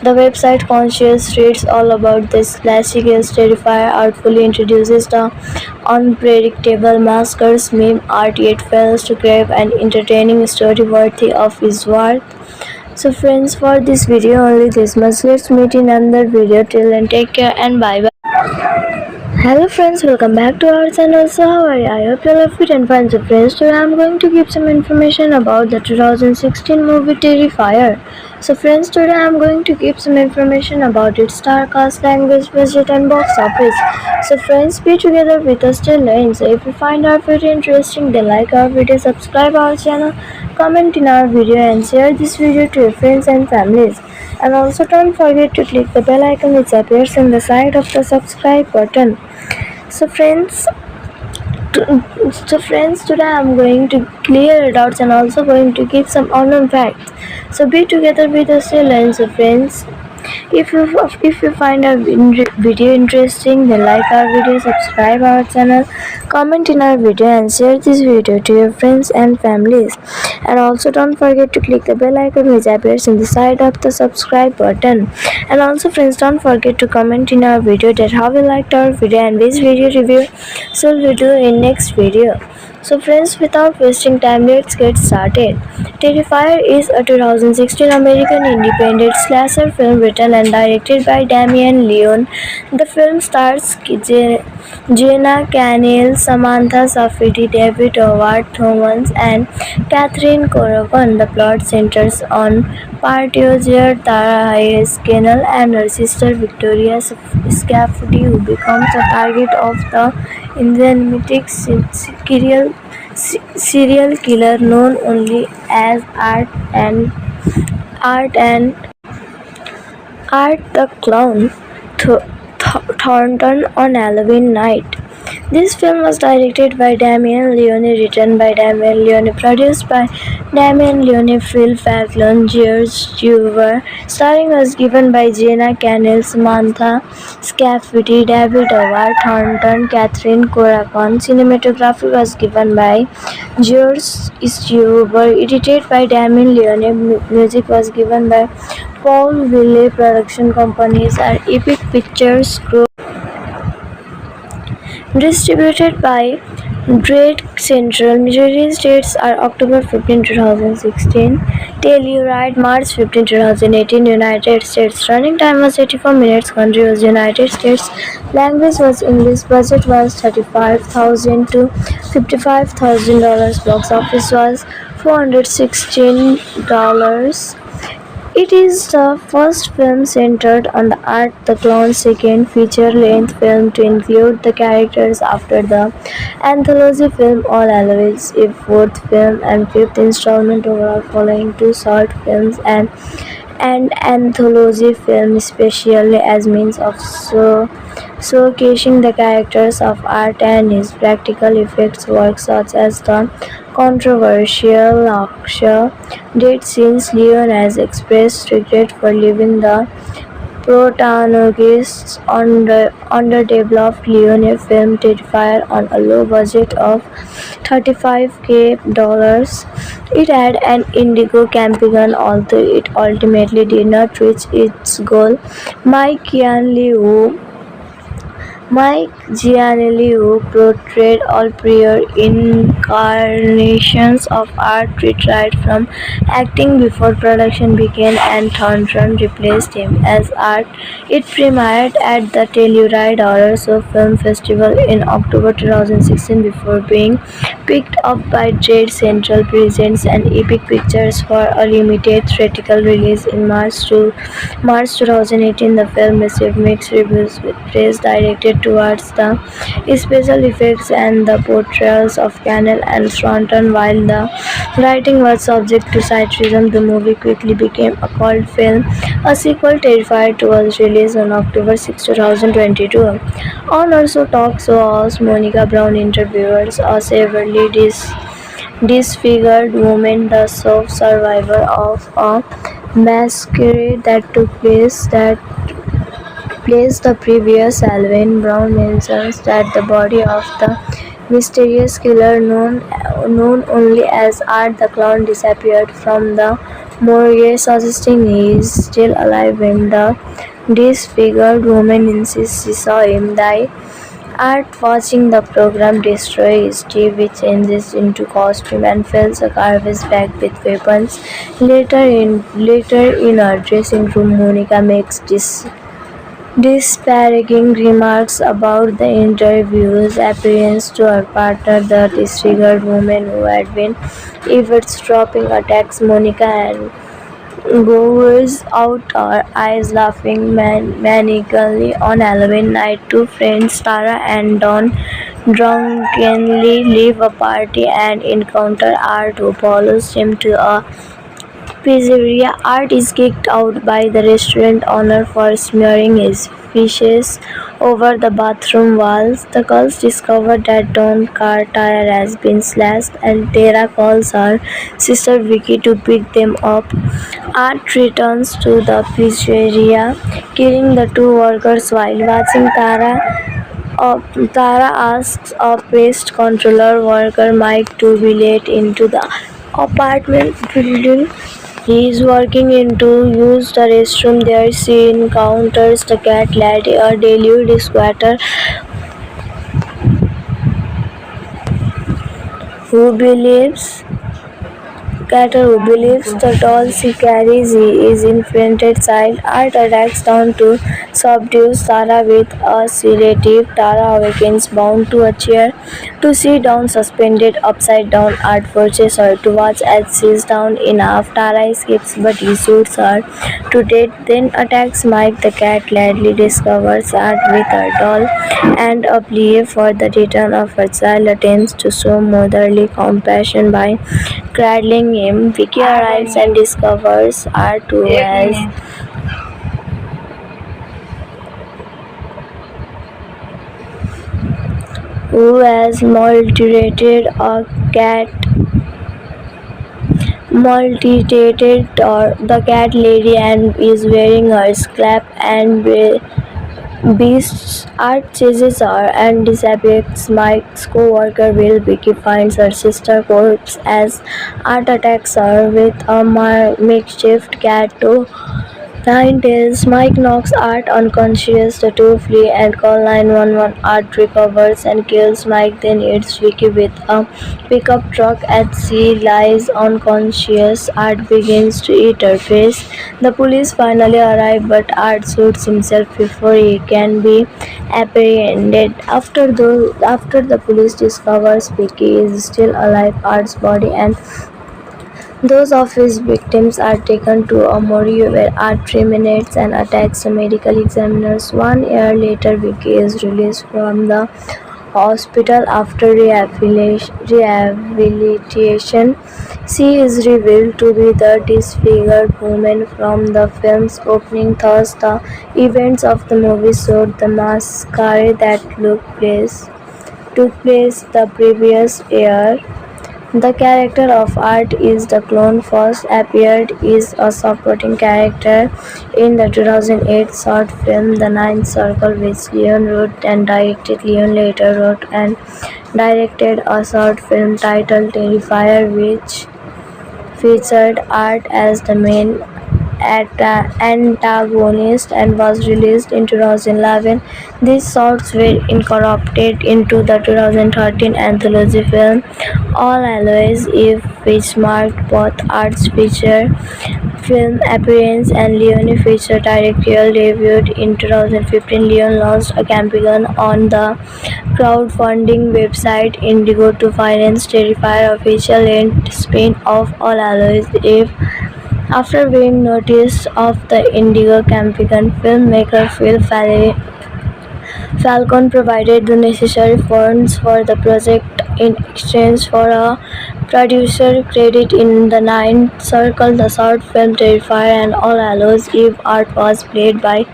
The website Conscious reads all about this classic as Terrifier artfully introduces the unpredictable maskers meme Art yet fails to crave an entertaining story worthy of his worth. So friends, for this video only this much. Let's meet in another video. Till then, take care and bye bye. Hello friends, welcome back to our channel. So how are you? I hope you are fit and fine. So friends, today I am going to give some information about the 2016 movie Terrifier. So friends, today I am going to give some information about its star cast, language, budget and box office. So friends, be together with us till the end. So if you find our video interesting, then like our video, subscribe our channel, comment in our video and share this video to your friends and families. And also don't forget to click the bell icon which appears on the side of the subscribe button. So friends, today I'm going to clear doubts and also going to give some unknown facts. So be together with us till end. So friends, if you find our video interesting, then like our video, subscribe our channel, comment in our video and share this video to your friends and families. And also don't forget to click the bell icon which appears in the side of the subscribe button. And also friends, don't forget to comment in our video that how you liked our video and which video review so we'll do in next video. So friends, without wasting time, let's get started. Terrifier is a 2016 American independent slasher film written and directed by Damien Leone. The film stars Jenna Canel, Samantha Safdie, David Howard Thomas, and Catherine Corcoran. The plot centers on party-user Tara Hayes Kennel and her sister Victoria Safdie, who becomes the target of the enigmatic serial killer known only as Art the Clown Thornton on Halloween night. This film was directed by Damien Leone, written by Damien Leone, produced by Damien Leone, Phil Facklon, George Dewar. Starring was given by Jenna Canel, Samantha Safdie, David Howard Thornton, Catherine Corcoran. Cinematography was given by George Dewar, edited by Damien Leone. Music was given by Paul Wiley. Production companies are Epic Pictures Group. Distributed by Dread Central. Release dates are October 15, 2016. Telluride, March 15, 2018. United States. Running time was 84 minutes. Country was United States. Language was English. Budget was $35,000 to $55,000. Box office was $416. It is the first film centered on the Art the Clown's second feature-length film to include the characters after the anthology film All Hallows Eve, fourth film and fifth installment overall, following two short films and an anthology film, especially as means of showcasing the characters of Art and his practical effects work, such as the controversial Laksha date, since Leon has expressed regret for leaving the protagonist's underdeveloped Leone film Terrifier on a low budget of $35,000. It had an Indigo campaign, although it ultimately did not reach its goal. Mike Giannelli, who portrayed all prior incarnations of Art, retired from acting before production began, and Thornton replaced him as Art. It premiered at the Telluride Horror Show Film Festival in October 2016 before being picked up by Dread Central Presents and Epic Pictures for a limited theatrical release in March 2018. The film received mixed reviews, with praise directed towards the special effects and the portrayals of Cannell and Thornton. While the writing was subject to criticism, the movie quickly became a cult film. A sequel, Terrifier 2, was released on October 6, 2022. On also talk show host Monica Brown interviewers a severely disfigured woman, the sole survivor of a massacre that took place the previous Halloween. Brown mentions that the body of the mysterious killer, known only as Art the Clown, disappeared from the morgue, suggesting he is still alive. When the disfigured woman insists she saw him die, Art, watching the program destroy his TV, changes into costume and fills a garbage bag with weapons. Later in her dressing room, Monica makes Disparaging remarks about the interview's appearance to her partner, the disfigured woman who had been eavesdropping, attacks Monica and goes out her eyes laughing manically on Halloween night. Two friends, Tara and Dawn, drunkenly leave a party and encounter Art, who follows him to a pizzeria. Art is kicked out by the restaurant owner for smearing his fishes over the bathroom walls. The girls discover that Dawn's car tire has been slashed and Tara calls her sister Vicky to pick them up. Art returns to the pizzeria, killing the two workers while watching Tara asks a pest controller worker Mike to be let into the apartment building. He is walking in to use the restroom. There she encounters the cat lady, a deluded squatter who believes who believes the doll she carries is infant child. Art attacks down to subdue Sarah with a sedative. Tara awakens bound to a chair to see down suspended upside down. Art forces her to watch as she is down enough. Tara escapes but he shoots her to death, then attacks Mike. The cat gladly discovers Art with her doll and a plea for the return of her child attempts to show motherly compassion by cradling him. Vicky arrives and discovers Art who has maltreated the cat lady and is wearing her scalp and beasts. Art chases her and disappears. Mike's co-worker Will. Vicky finds her sister corpse as Art attacks her with a makeshift cat to nine tails. Mike knocks Art unconscious. The two flee and call 911. Art recovers and kills Mike, then hits Vicky with a pickup truck as she lies unconscious. Art begins to eat her face. The police finally arrive, but Art shoots himself before he can be apprehended. After the police discovers Vicky is still alive, Art's body and those of his victims are taken to a morgue where Art terminates and attacks the medical examiners. 1 year later, Vicky is released from the hospital after rehabilitation. She is revealed to be the disfigured woman from the film's opening. Thus, the events of the movie showed the masquerade that took place the previous year. The character of Art is the clone first appeared is a supporting character in the 2008 short film The Ninth Circle, which Leon wrote and directed. Leon later wrote and directed a short film titled Terrifier, which featured Art as the main antagonist and was released in 2011. These shorts were incorporated into the 2013 anthology film All Hallows Eve, which marked both Art's feature film appearance and Leone's feature directorial debut. In 2015, Leon launched a campaign on the crowdfunding website Indigo to finance Terrifier official length spin-off All Hallows Eve. After being noticed of the Indigo campaign, filmmaker Phil Falcon provided the necessary funds for the project in exchange for a producer credit in The Ninth Circle. The short film Terrifier and All Hallows Eve Art was played by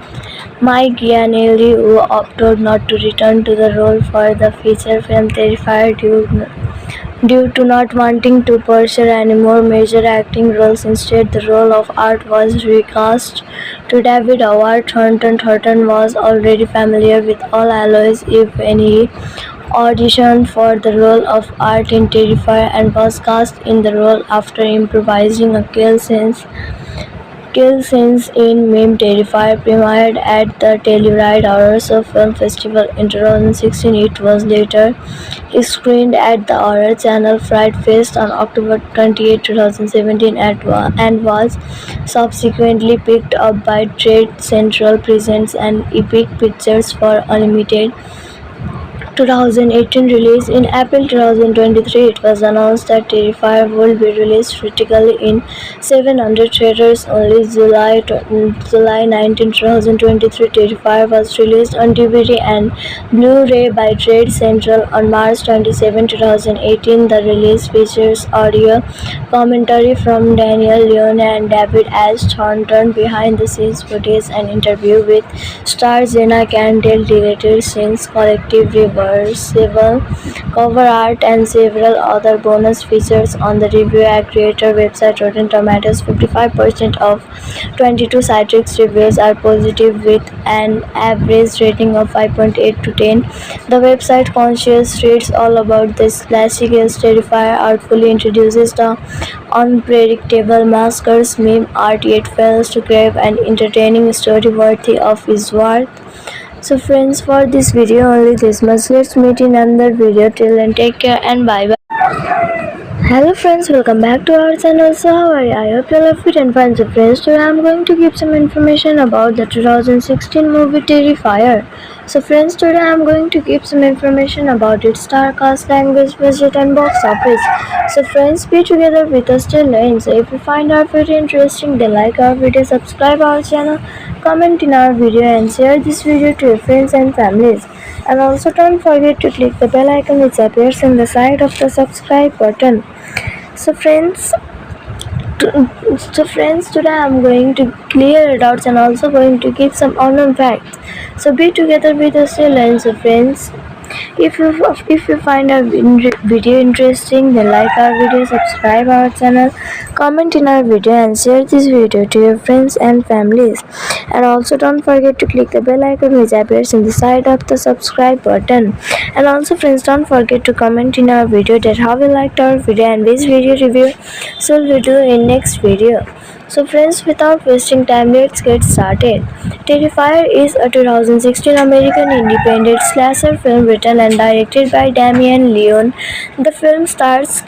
Mike Gianelli, who opted not to return to the role for the feature film Terrifier due to not wanting to pursue any more major acting roles. Instead, the role of Art was recast to David Howard Thornton. Thornton was already familiar with All Hallows Eve when he auditioned for the role of Art in Terrifier and was cast in the role after improvising a kill scene kill scenes in Meme Terrifier premiered at the Telluride Horror Film Festival in 2016. It was later screened at the horror channel Fright Fest on October 28, 2017 and was subsequently picked up by Trade Central Presents and Epic Pictures for Unlimited 2018 release. In April 2023, it was announced that Terrifier would be released critically in 700 theaters. Only July 19, 2023, Terrifier was released on DVD and Blu-ray by Trade Central on March 27, 2018. The release features audio commentary from Daniel Leone and David S. Thornton, behind-the-scenes footage, and interview with star Jenna Candle, deleted scenes, collective reversible cover art, and several other bonus features on the review aggregator website Rotten Tomatoes. 55% of 22 Citrix reviews are positive with an average rating of 5.8 to 10. The website Conscious reads all about this classic Terrifier artfully introduces the unpredictable maskers meme art yet fails to crave an entertaining story worthy of his worth. So friends, for this video only this much. Let's meet in another video. Till then, take care and bye bye. Hello friends, welcome back to our channel. So how are you? I hope you love it and fine. So friends, today I am going to give some information about the 2016 movie Terrifier. So friends, today I am going to give some information about its star cast, language, budget and box office. So friends, be together with us till the end. So if you find our video interesting, then like our video, subscribe our channel, comment in our video and share this video to your friends and families. And also don't forget to click the bell icon which appears on the side of the subscribe button. So friends, today I'm going to clear your doubts and also going to give some unknown facts. So be together with us till end. So friends, if you find our video interesting, then like our video, subscribe our channel, comment in our video and share this video to your friends and families. And also don't forget to click the bell icon which appears in the side of the subscribe button. And also friends, don't forget to comment in our video that how you liked our video and which video review so we'll do in next video. So friends, without wasting time, let's get started. Terrifier is a 2016 American independent slasher film written and directed by Damien Leone. The film stars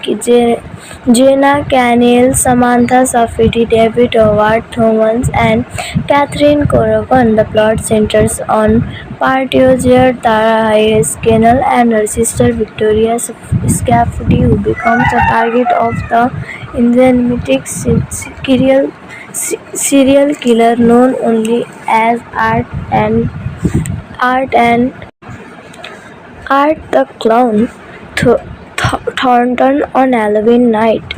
Jenna Cannell, Samantha Safdie, David Howard Thomas, and Catherine Corcoran. The plot centers on party-user Tara Hayes Cannell and her sister Victoria Safdie, who becomes the target of the enigmatic serial killer known only as Art the Clown Thornton on Halloween night.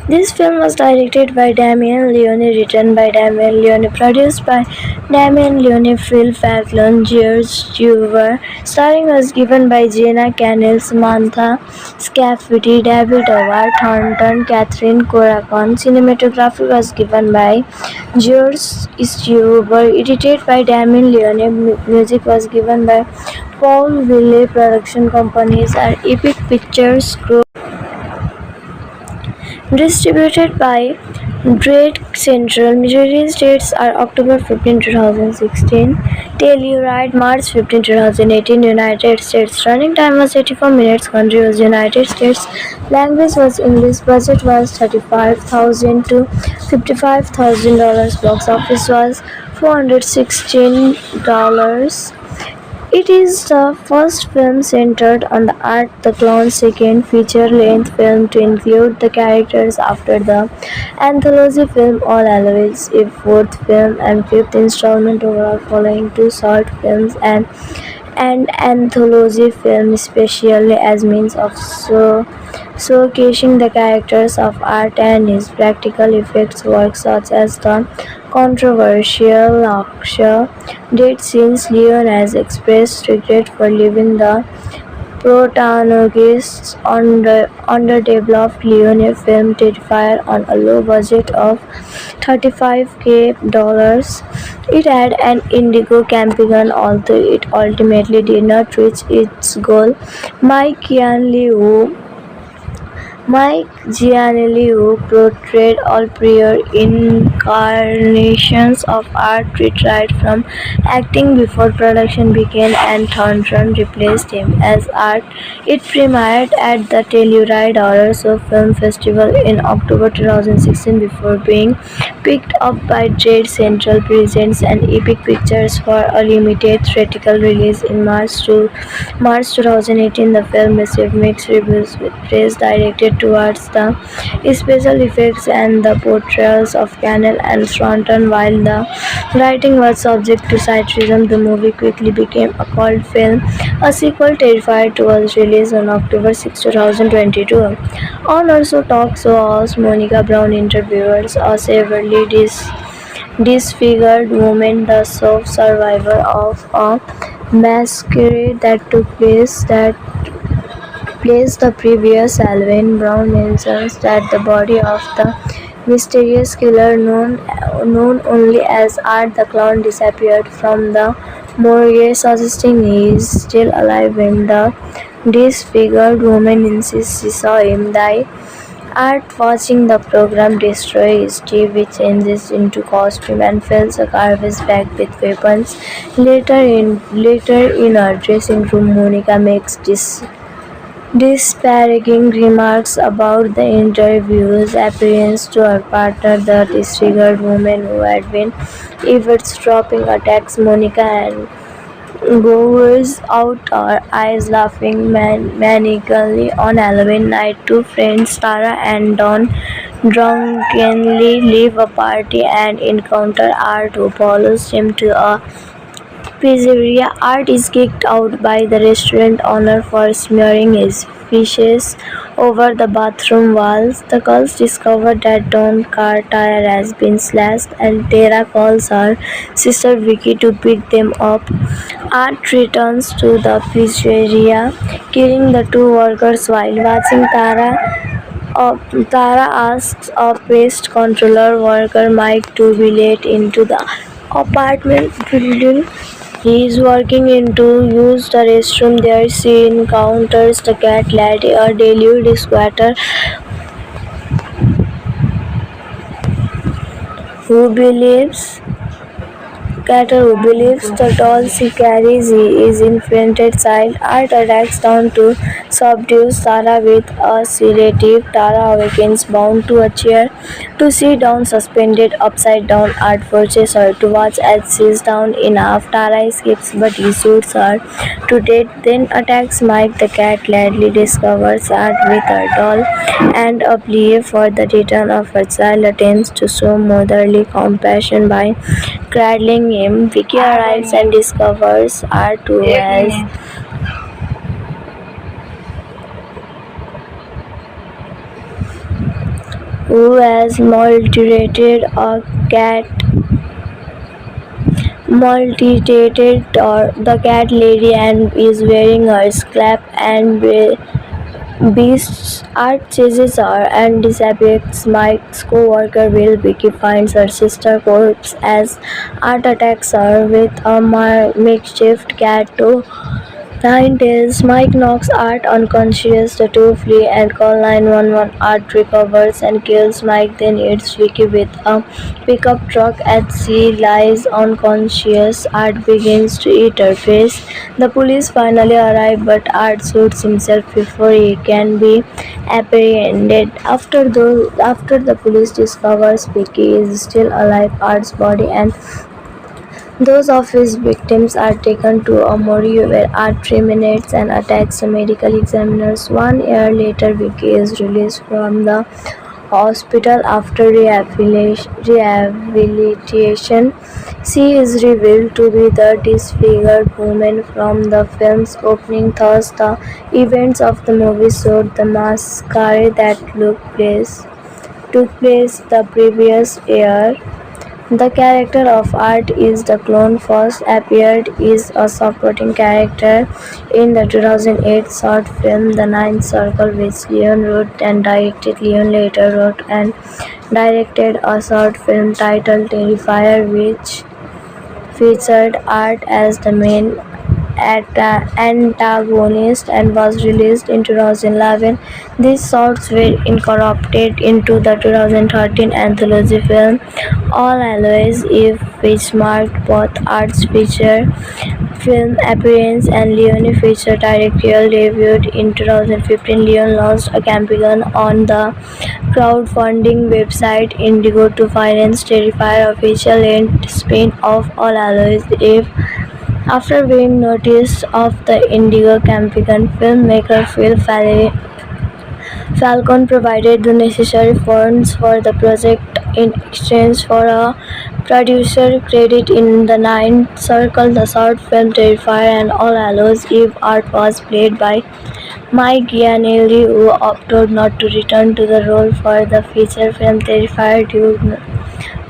This film was directed by Damien Leone, written by Damien Leone, produced by Damien Leone, Phil Facklon, George Dewar. Starring was given by Jenna Cannell, Samantha Safdie, David Howard Thornton, Catherine Corcoran. Cinematography was given by George Dewar, edited by Damien Leone. Music was given by Paul Wiley. Production companies are Epic Pictures Group. Distributed by Trade Central. Release dates are October 15, 2016, Telluride, March 15, 2018, United States. Running time was 84 minutes. Country was United States. Language was English. Budget was $35,000 to $55,000. Box office was $416. It is the first film centered on the Art the Clown's second feature-length film to include the characters after the anthology film All Hallows Eve, fourth film and fifth installment overall, following two short films and an anthology film, especially as means of showcasing the characters of Art and his practical effects work, such as the controversial Laksha date, since Leone has expressed regret for leaving the protagonist's underdeveloped Leone film Terrifier on a low budget of $35,000. It had an Indigo camping, although it ultimately did not reach its goal. Mike Yanley, who Mike Giannelli, who portrayed all prior incarnations of Art, retired from acting before production began and Thornton replaced him as Art. It premiered at the Telluride Horror Show Film Festival in October 2016 before being picked up by Trade Central Presents and Epic Pictures for a limited theatrical release in March 2018. The film received mixed reviews with praise directed towards the special effects and the portrayals of Cannell and Thornton. While the writing was subject to criticism, the movie quickly became a cult film. A sequel, Terrified, was released on October 6, 2022. On also talk show host Monica Brown interviewed a severely disfigured woman, the sole survivor of a masquerade that took place the previous Halloween. Brown mentions that the body of the mysterious killer, known only as Art the Clown, disappeared from the morgue, suggesting he is still alive when the disfigured woman insists she saw him die. Art, watching the program destroy his TV, changes into costume and fills a garbage bag with weapons. Later in her dressing room, Monica makes disparaging remarks about the interview's appearance to her partner, the disfigured woman who had been eavesdropping, attacks Monica and gouges out her eyes, laughing manically. On Halloween night, two friends, Tara and Dawn, drunkenly leave a party and encounter Art, who follows them to a pizzeria. Art is kicked out by the restaurant owner for smearing his fishes over the bathroom walls. The girls discover that Dawn's car tire has been slashed and Tara calls her sister Vicky to beat them up. Art returns to the pizzeria, killing the two workers while watching Tara asks a pest controller worker Mike to be let into the apartment building he is working in to use the restroom. There she encounters the cat lady, a deluded squatter who believes who believes the doll she carries is infant child. Art attacks Dawn to subdue Tara with a sedative. Tara awakens bound to a chair to see Dawn suspended upside down. Art forces her to watch as she is down in half. Tara escapes but he shoots her to death, then attacks Mike. The cat gladly discovers Art with her doll and a plea for the return of her child attempts to show motherly compassion by cradling him. Vicky arrives and discovers Art who has maltreated the cat lady and is wearing her scalp and beasts. Art chases her and disappears. Mike's co-worker Will. Vicky finds her sister corpse as Art attacks her with a makeshift cat to nine tails. Mike knocks Art unconscious. The two flee and call 911. Art recovers and kills Mike, then hits Vicky with a pickup truck as she lies unconscious. Art begins to eat her face. The police finally arrive, but Art shoots himself before he can be apprehended. After the police discovers Vicky is still alive, Art's body and those of his victims are taken to a morgue where Art terminates and attacks the medical examiners. 1 year later, Vicky is released from the hospital after rehabilitation. She is revealed to be the disfigured woman from the film's opening. Thus, the events of the movie showed the masquerade that took place the previous year. The character of Art is the clone first appeared is a supporting character in the 2008 short film The Ninth Circle, which Leon wrote and directed. Leon later wrote and directed a short film titled Terrifier, which featured Art as the main antagonist and was released in 2011. These shorts were incorporated into the 2013 anthology film All Always Eve, which marked both Art's feature film appearance and Leone's feature directorial debut. In 2015, Leone launched a campaign on the crowdfunding website Indigo to finance Terrifier official length spin-off All Always Eve. After being noticed of the Indigo campaign, filmmaker Phil Falcon provided the necessary funds for the project in exchange for a producer credit in the Ninth Circle. The short film Terrifier and All Hallows Eve art was played by Mike Gianelli, who opted not to return to the role for the feature film Terrifier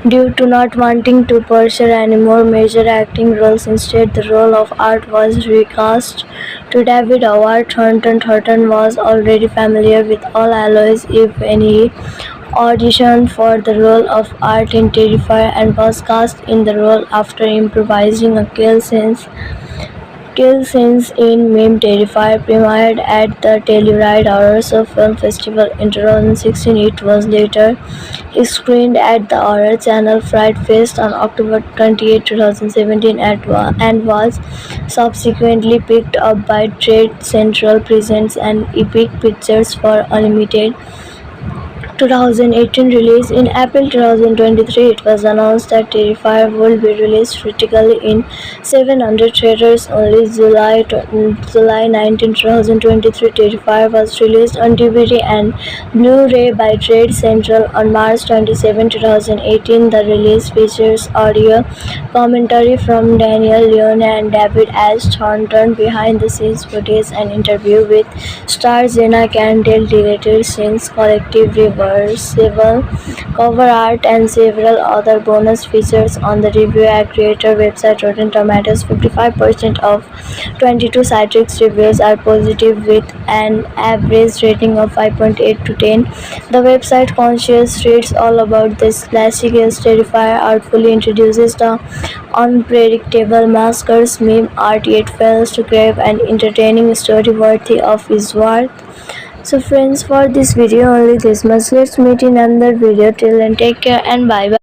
due to not wanting to pursue any more major acting roles. Instead, the role of Art was recast to David Howard Thornton. Thornton was already familiar with All Hallows Eve when he auditioned for the role of Art in Terrifier and was cast in the role after improvising a kill scenes in Meme. Terrifier premiered at the Telluride Horror Show Film Festival in 2016. It was later screened at the Horror Channel Fright Fest on October 28, 2017 and was subsequently picked up by Trade Central Presents and Epic Pictures for Unlimited 2018 release. In April 2023, it was announced that Terrifier would be released critically in 700 theaters. Only July 19, 2023, Terrifier was released on DVD and Blu-ray by Trade Central on March 27, 2018. The release features audio commentary from Daniel Leone and David S. Thornton, behind-the-scenes footage, and interview with star Jenna Candle, deleted scenes, collective reversible cover art, and several other bonus features. On the review aggregator website Rotten Tomatoes, 55% of 22 Citrix reviews are positive with an average rating of 5.8 to 10. The website Conscious reads all about this classic as Terrifier artfully introduces the unpredictable maskers meme art yet fails to crave an entertaining story worthy of his worth. So friends, for this video only this much. Let's meet in another video. Till then, take care and bye bye.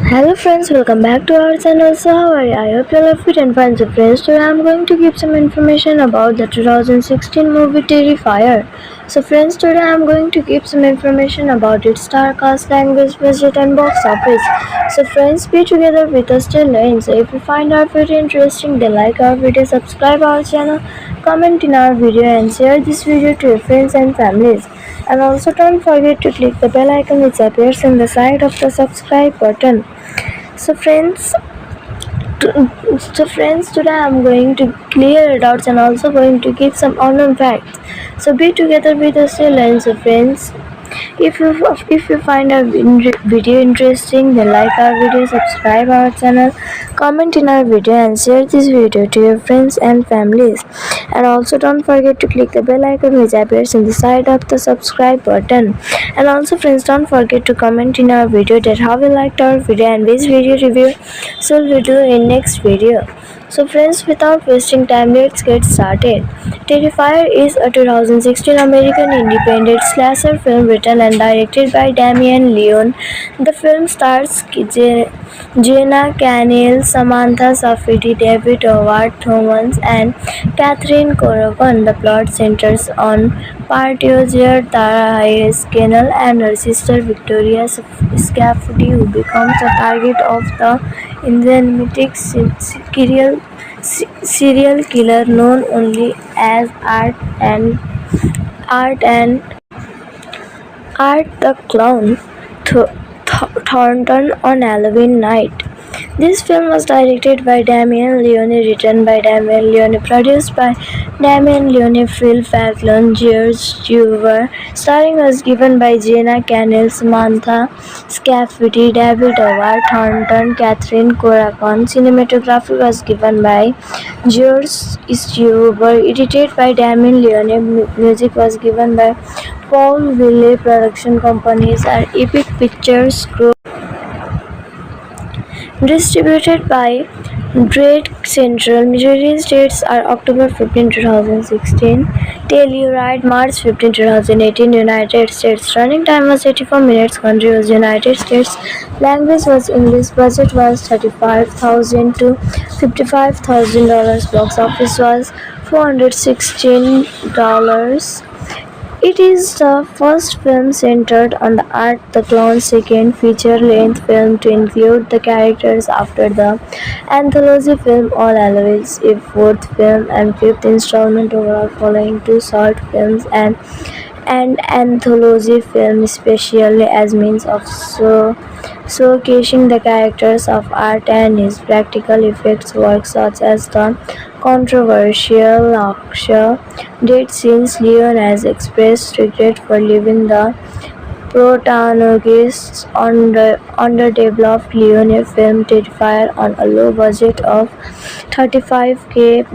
Hello friends, welcome back to our channel. So how are you? I hope you love it and fine. So friends, today I am going to give some information about the 2016 movie Terrifier. So friends, today I am going to give some information about its star cast, language, budget and box office. So friends, be together with us till the end. So if you find our video interesting, then like our video, subscribe our channel, comment in our video and share this video to your friends and families. And also don't forget to click the bell icon which appears on the side of the subscribe button. So friends, today I am going to clear doubts and also going to give some unknown facts. So be together with us till end. So friends, if you find our video interesting, then like our video, subscribe our channel, comment in our video and share this video to your friends and families. And also don't forget to click the bell icon which appears on the side of the subscribe button. And also friends, don't forget to comment in our video that how you liked our video and which video review so we do in next video. So friends, without wasting time, let's get started. Terrifier is a 2016 American independent slasher film written and directed by Damien Leone. The film stars Jenna Cannell, Samantha Safdie, David Howard Thomas, and Catherine Corcoran. The plot centers on party-user Tara Hayes Cannell and her sister Victoria Safdie, who becomes the target of the enigmatic serial killer known only as Art the Clown Thornton on Halloween night. This film was directed by Damien Leone, written by Damien Leone, produced by Damien Leone, Phil Falcon, George Dewar. Starring was given by Jenna Cannell, Samantha Safdie, David Howard Thornton, Catherine Corcoran. Cinematography was given by George Dewar, edited by Damien Leone. Music was given by Paul Wiley. Production companies are Epic Pictures Group. Distributed by Date Central Missouri states are October 15, 2016. Telluride March 15, 2018. United States. Running time was 84 minutes. Country was United States. Language was English. Budget was $35,000 to $55,000. Box office was $416. It is the first film centered on the Art the Clown's second feature-length film to include the characters after the anthology film All Always, a fourth film and fifth installment overall following two short films and anthology film especially as means of showcasing the characters of Art and his practical effects work such as the controversial Laksha did since Leon has expressed regret for leaving the protagonist's underdeveloped Leone film Terrifier on a low budget of $35K.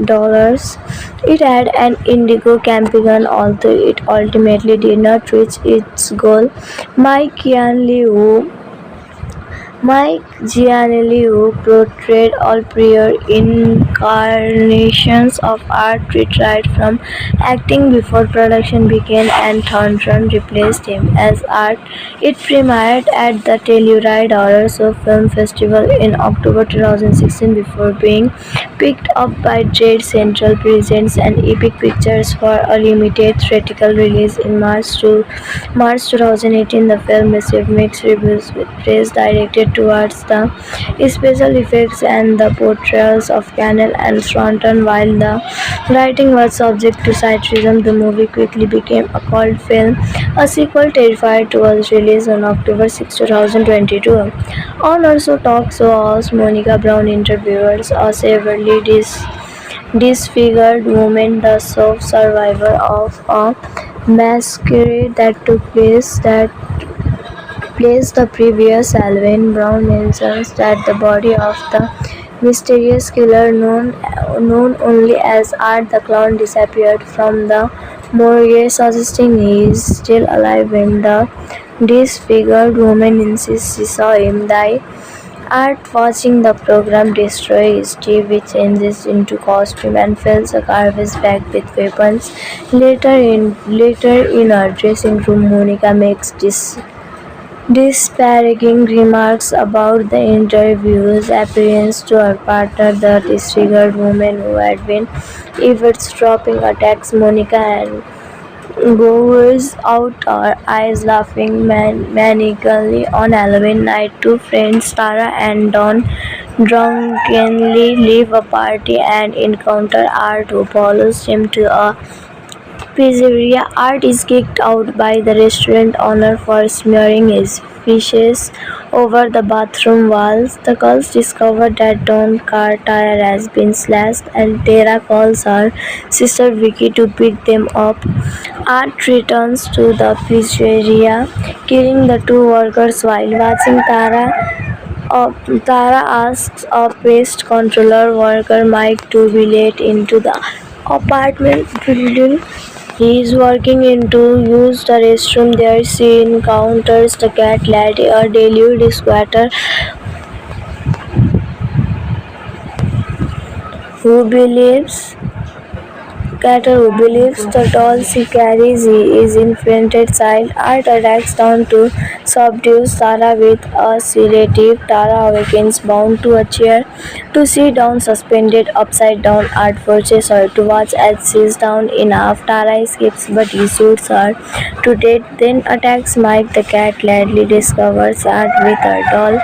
It had an Indigo camping although it ultimately did not reach its goal. Mike Giannelli, who portrayed all prior incarnations of Art, retired from acting before production began and Thornton replaced him as Art. It premiered at the Telluride Horror Show Film Festival in October 2016 before being picked up by Trade Central Presents and Epic Pictures for a limited theatrical release in March 2018. The film received mixed reviews with praise directed towards the special effects and the portrayals of Cannell and Thornton. While the writing was subject to criticism, the movie quickly became a cult film. A sequel, Terrified 2, was released on October 6, 2022. On also talk show host Monica Brown interviewed a severely disfigured woman, the sole survivor of a masquerade that took place the previous Halloween. Brown mentions that the body of the mysterious killer known only as Art the Clown disappeared from the morgue, suggesting he is still alive when the disfigured woman insists she saw him die. Art, watching the program destroy his TV, changes into costume and fills a garbage bag with weapons. Later in her dressing room, Monica makes disparaging remarks about the interview's appearance to her partner, the disfigured woman who had been eavesdropping, attacks Monica and gouges out her eyes, laughing manically. On Halloween night, two friends, Tara and Dawn, drunkenly leave a party and encounter Art, who follows them to a pizzeria. Art is kicked out by the restaurant owner for smearing his fishes over the bathroom walls. The girls discover that Dawn's car tire has been slashed and Tara calls her sister Vicky to beat them up. Art returns to the pizzeria, killing the two workers while watching Tara asks a pest controller worker Mike to be let into the apartment building he is working in to use the restroom. There she encounters the cat lady, a deluded squatter who believes the doll she carries is infant child. Art attacks Dawn to subdue Tara with a sedative. Tara awakens bound to a chair to see Dawn suspended upside down. Art forces her to watch as she is down enough. Tara escapes but he shoots her to death, then attacks Mike. The cat gladly discovers Art with her doll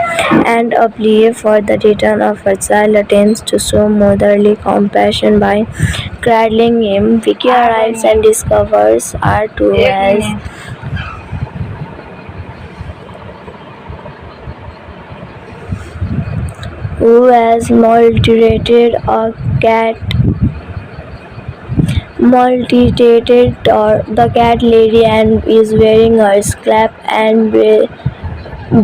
and a plea for the return of her child attempts to show motherly compassion by cradling him. Vicky arrives and discovers Art who has maltreated a cat maltreated the cat lady and is wearing her scalp and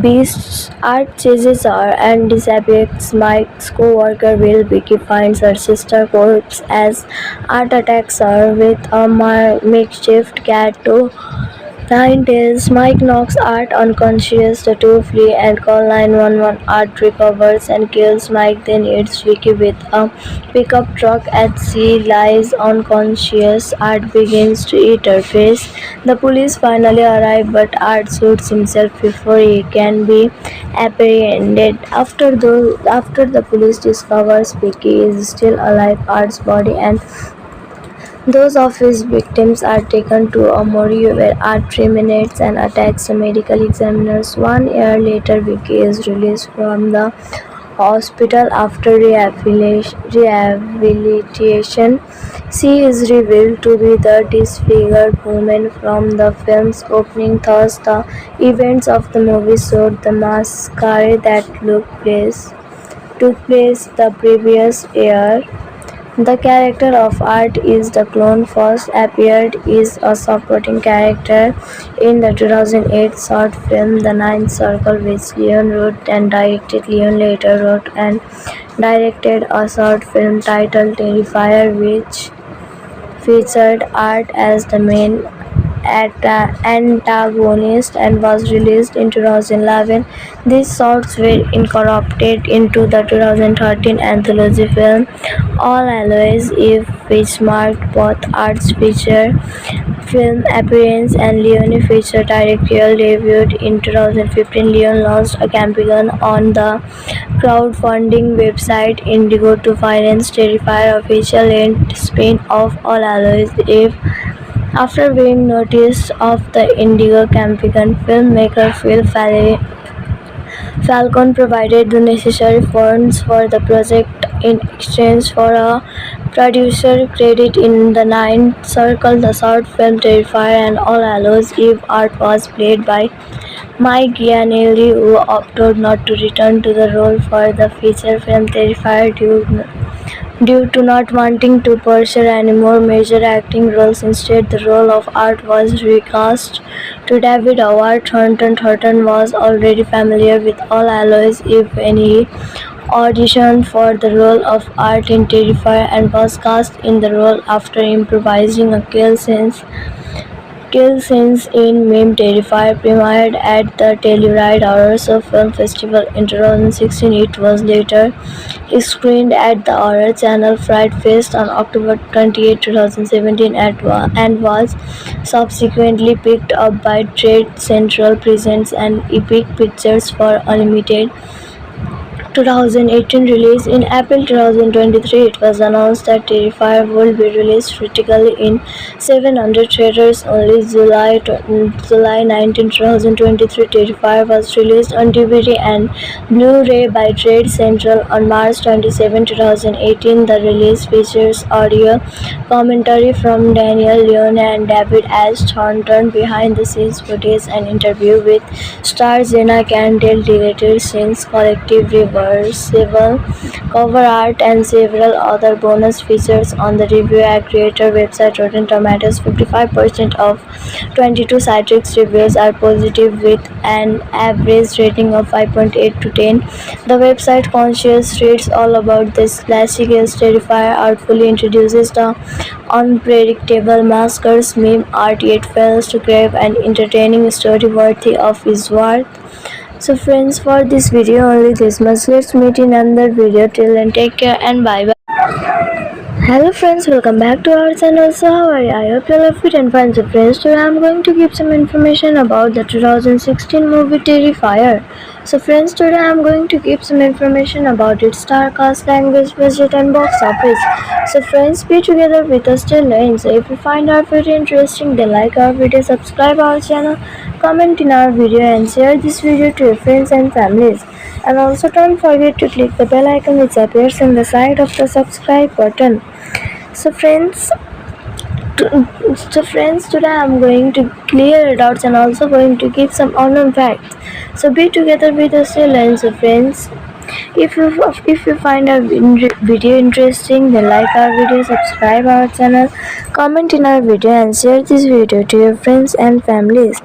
beasts. Art chases her and disappears. Mike's co-worker Will. Vicky finds her sister corpse as Art attacks her with a makeshift cat to Nine tells Mike knocks Art unconscious. The two flee and call 911. Art recovers and kills Mike, then hits Vicky with a pickup truck at sea. Lies unconscious. Art begins to eat her face. The police finally arrive, but Art shoots himself before he can be apprehended. After the police discovers Vicky is still alive, Art's body and those of his victims are taken to a morgue where Art terminates and attacks the medical examiners. 1 year later, Vicky is released from the hospital after rehabilitation. She is revealed to be the disfigured woman from the film's opening. Thus, the events of the movie showed the massacre that took place the previous year. The character of Art is the clone first appeared is a supporting character in the 2008 short film The Ninth Circle, which Leon wrote and directed. Leon later wrote and directed a short film titled Terrifier, which featured Art as the main antagonist and was released in 2011. These shorts were incorporated into the 2013 anthology film All Always Eve, which marked both Art's feature film appearance and Leone's feature directorial debut. In 2015, Leon launched a campaign on the crowdfunding website Indigo to finance Terrifier official length spin-off All Always Eve. After being noticed of the Indigo campaign, filmmaker Phil Falcon provided the necessary funds for the project in exchange for a producer credit in The Ninth Circle. The short film Terrifier and All Hallows Eve Art was played by Mike Gianelli, who opted not to return to the role for the feature film Terrifier due to not wanting to pursue any more major acting roles. Instead, the role of Art was recast to David Howard Thornton. Thornton was already familiar with All Hallows Eve when he auditioned for the role of Art in Terrifier and was cast in the role after improvising a kill scenes in Meme. Terrifier premiered at the Telluride Horror Show Film Festival in 2016. It was later screened at the Horror Channel Fright Fest on October 28, 2017 and was subsequently picked up by Trade Central Presents and Epic Pictures for Unlimited 2018 release. In April 2023, it was announced that Terrifier would be released critically in 700 theaters. Only July 19, 2023, Terrifier was released on DVD and Blu-ray by Trade Central on March 27, 2018. The release features audio commentary from Daniel Leone and David S. Thornton, behind-the-scenes footage, and interview with star Jenna Candle, deleted scenes, collective reversible cover art, and several other bonus features on the review aggregator website Rotten Tomatoes. 55% of 22 Citrix reviews are positive with an average rating of 5.8 to 10. The website Conscious reads all about this classic as Terrifier artfully introduces the unpredictable maskers meme art yet fails to crave an entertaining story worthy of his worth. So friends, for this video only this much. Let's meet in another video. Till then, take care and bye bye. Hello friends, welcome back to our channel. So how are you? I hope you love it and fine. So friends, today I am going to give some information about the 2016 movie Terrifier. So friends, today I am going to give some information about its star cast, language, budget and box office. So friends, be together with us till the end. So if you find our video interesting, then like our video, subscribe our channel, comment in our video and share this video to your friends and families. And also don't forget to click the bell icon which appears on the side of the subscribe button. So friends, today I am going to clear doubts and also going to give some unknown facts. So be together with us till end. So friends, if you find our video interesting, then like our video, subscribe our channel, comment in our video and share this video to your friends and families.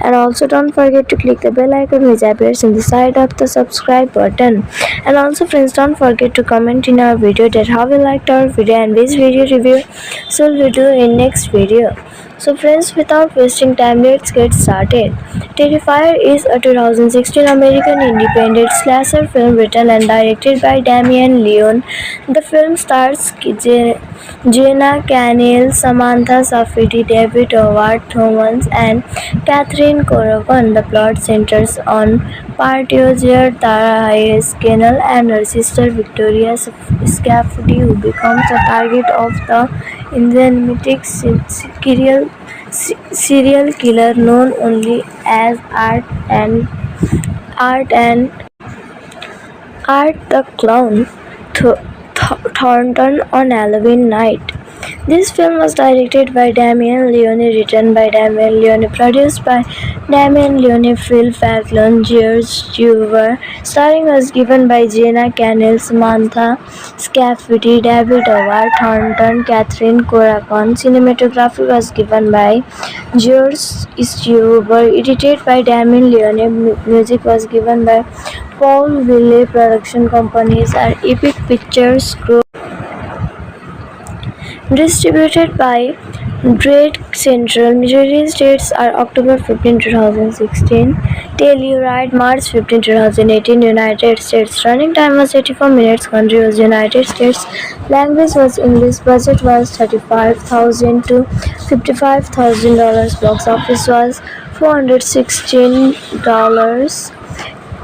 And also don't forget to click the bell icon which appears in the side of the subscribe button. And also friends, don't forget to comment in our video that how you liked our video and which video review should we do in next video. So friends, without wasting time, let's get started. Terrifier is a 2016 American independent slasher film written and directed by Damien Leone. The film stars Jenna Canel, Samantha Safdie, David Howard Thomas, and Catherine Corcoran. The plot centers on party-user Tara Hayes Kennel and her sister Victoria Safdie, who becomes the target of the enigmatic serial killer known only as Art and Art the Clown Thornton on Halloween night. This film was directed by Damien Leone, written by Damien Leone, produced by Damien Leone, Phil Facklon, George Stewart. Starring was given by Jenna Canel, Samantha Scaffidi, David Howard Thornton, Catherine Corcoran. Cinematography was given by George Stewart, edited by Damien Leone. Music was given by Paul Wiley. Production companies are Epic Pictures Group. Distributed by Dread Central. Release dates are October 15, 2016. Telluride, March 15, 2018. United States. Running time was 84 minutes. Country was United States. Language was English. Budget was $35,000 to $55,000. Box office was $416.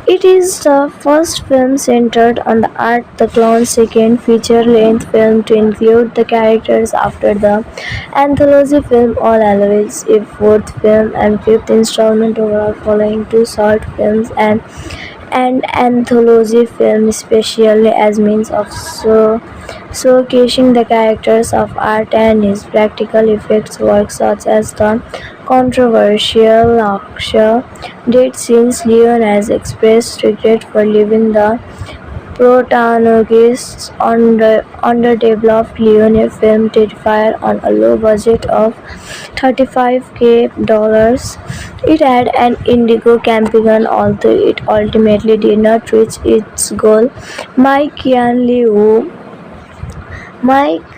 It is the first film centered on the Art the Clown's second feature-length film to include the characters after the anthology film All Hallows Eve, fourth film and fifth installment overall, following two short films and an anthology film, especially as means of showcasing the characters of Art and his practical effects work, such as the controversial Laksha date scenes. Leon has expressed regret for leaving the protagonists on the underdeveloped Leone film Terrifier on a low budget of $35,000. It had an Indigo campaign, although it ultimately did not reach its goal. Mike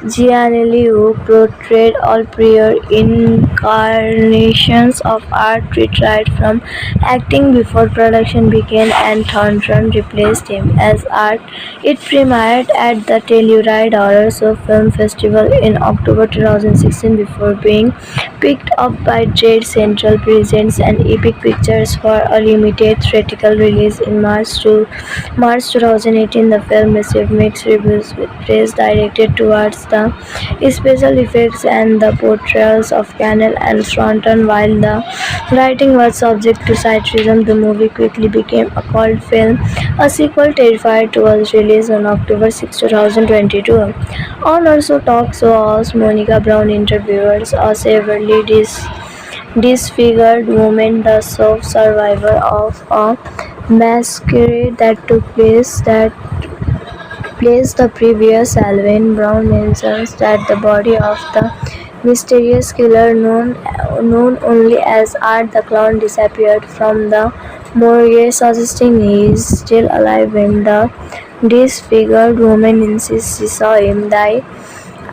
Giannelli, who portrayed all prior incarnations of Art, retired from acting before production began, and Thornton replaced him as Art. It premiered at the Telluride Horror Show Film Festival in October 2016 before being picked up by Dread Central Presents and Epic Pictures for a limited theatrical release in March 2018. The film received mixed reviews, with praise directed towards the special effects and the portrayals of Cannell and Thornton. While the writing was subject to criticism, the movie quickly became a cult film. A sequel, Terrifier 2, was released on October 6, 2022. On also talk show host Monica Brown interviewed a severely disfigured woman, the sole survivor of a masquerade that took place the previous Halloween. Brown mentions that the body of the mysterious killer, known only as Art the Clown, disappeared from the morgue, suggesting he is still alive. When the disfigured woman insists she saw him die,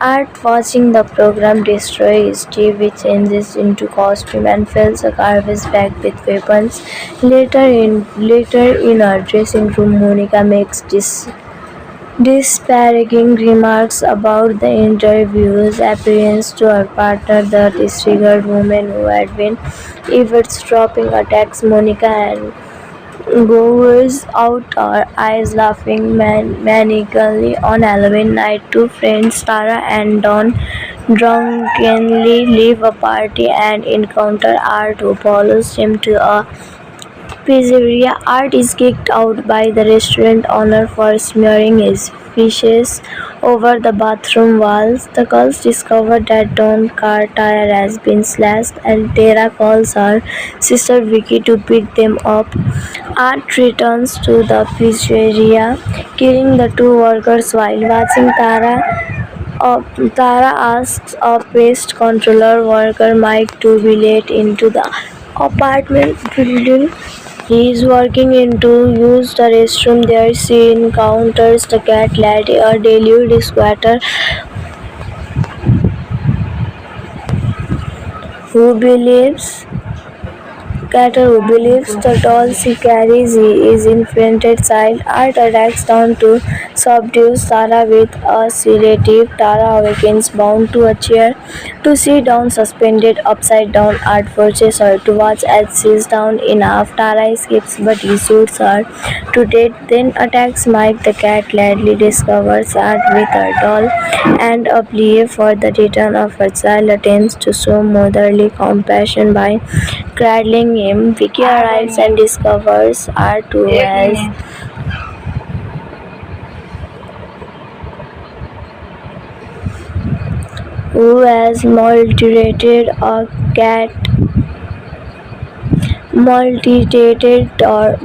Art, watching the program destroy his TV, changes into costume and fills a garbage bag with weapons. Later in her dressing room, Monica makes disparaging remarks about the interview's appearance to her partner. The disfigured woman, who had been eavesdropping, attacks Monica and gouges out her eyes, laughing manically. On Halloween night, two friends, Tara and Dawn, drunkenly leave a party and encounter Art, who follows them to a pizzeria. Art is kicked out by the restaurant owner for smearing his fishes over the bathroom walls. The girls discover that Dawn's car tire has been slashed, and Tara calls her sister Vicky to pick them up. Art returns to the pizzeria, killing the two workers while watching. Tara asks a pest controller worker, Mike, to be let into the apartment building he is working in to use the restroom. There she encounters the cat lady, a deluded squatter who believes Carter, who believes the doll she carries is inflated child. Art attacks down to subdue Sarah with a sedative. Tara awakens bound to a chair to see Dawn suspended upside down. Art forces her to watch as she is down enough. Tara escapes but he shoots her to death, then attacks Mike the cat. Gladly discovers Art with her doll and a plea for the return of her child attempts to show motherly compassion by cradling him. Vicky arrives and discovers Art who has maltreated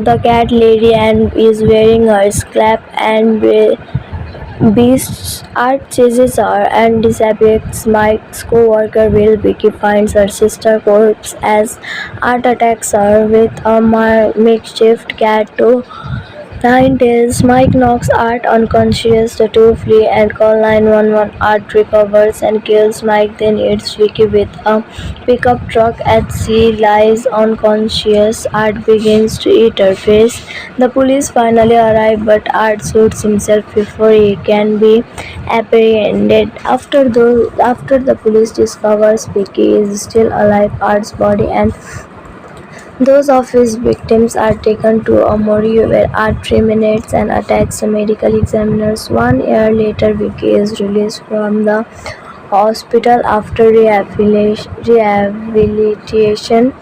the cat lady and is wearing her scalp and beasts. Art chases her and disappears. Mike's co-worker Will. Vicky finds her sister corpse as Art attacks her with a makeshift cat to nine tails. Mike knocks Art unconscious. The two flee and call 911. Art recovers and kills Mike, then hits Vicky with a pickup truck as she lies unconscious. Art begins to eat her face. The police finally arrive, but Art shoots himself before he can be apprehended. After the police discovers Vicky is still alive, Art's body and those of his victims are taken to a morgue where Art terminates and attacks the medical examiners. 1 year later, Vicky is released from the hospital after rehabilitation.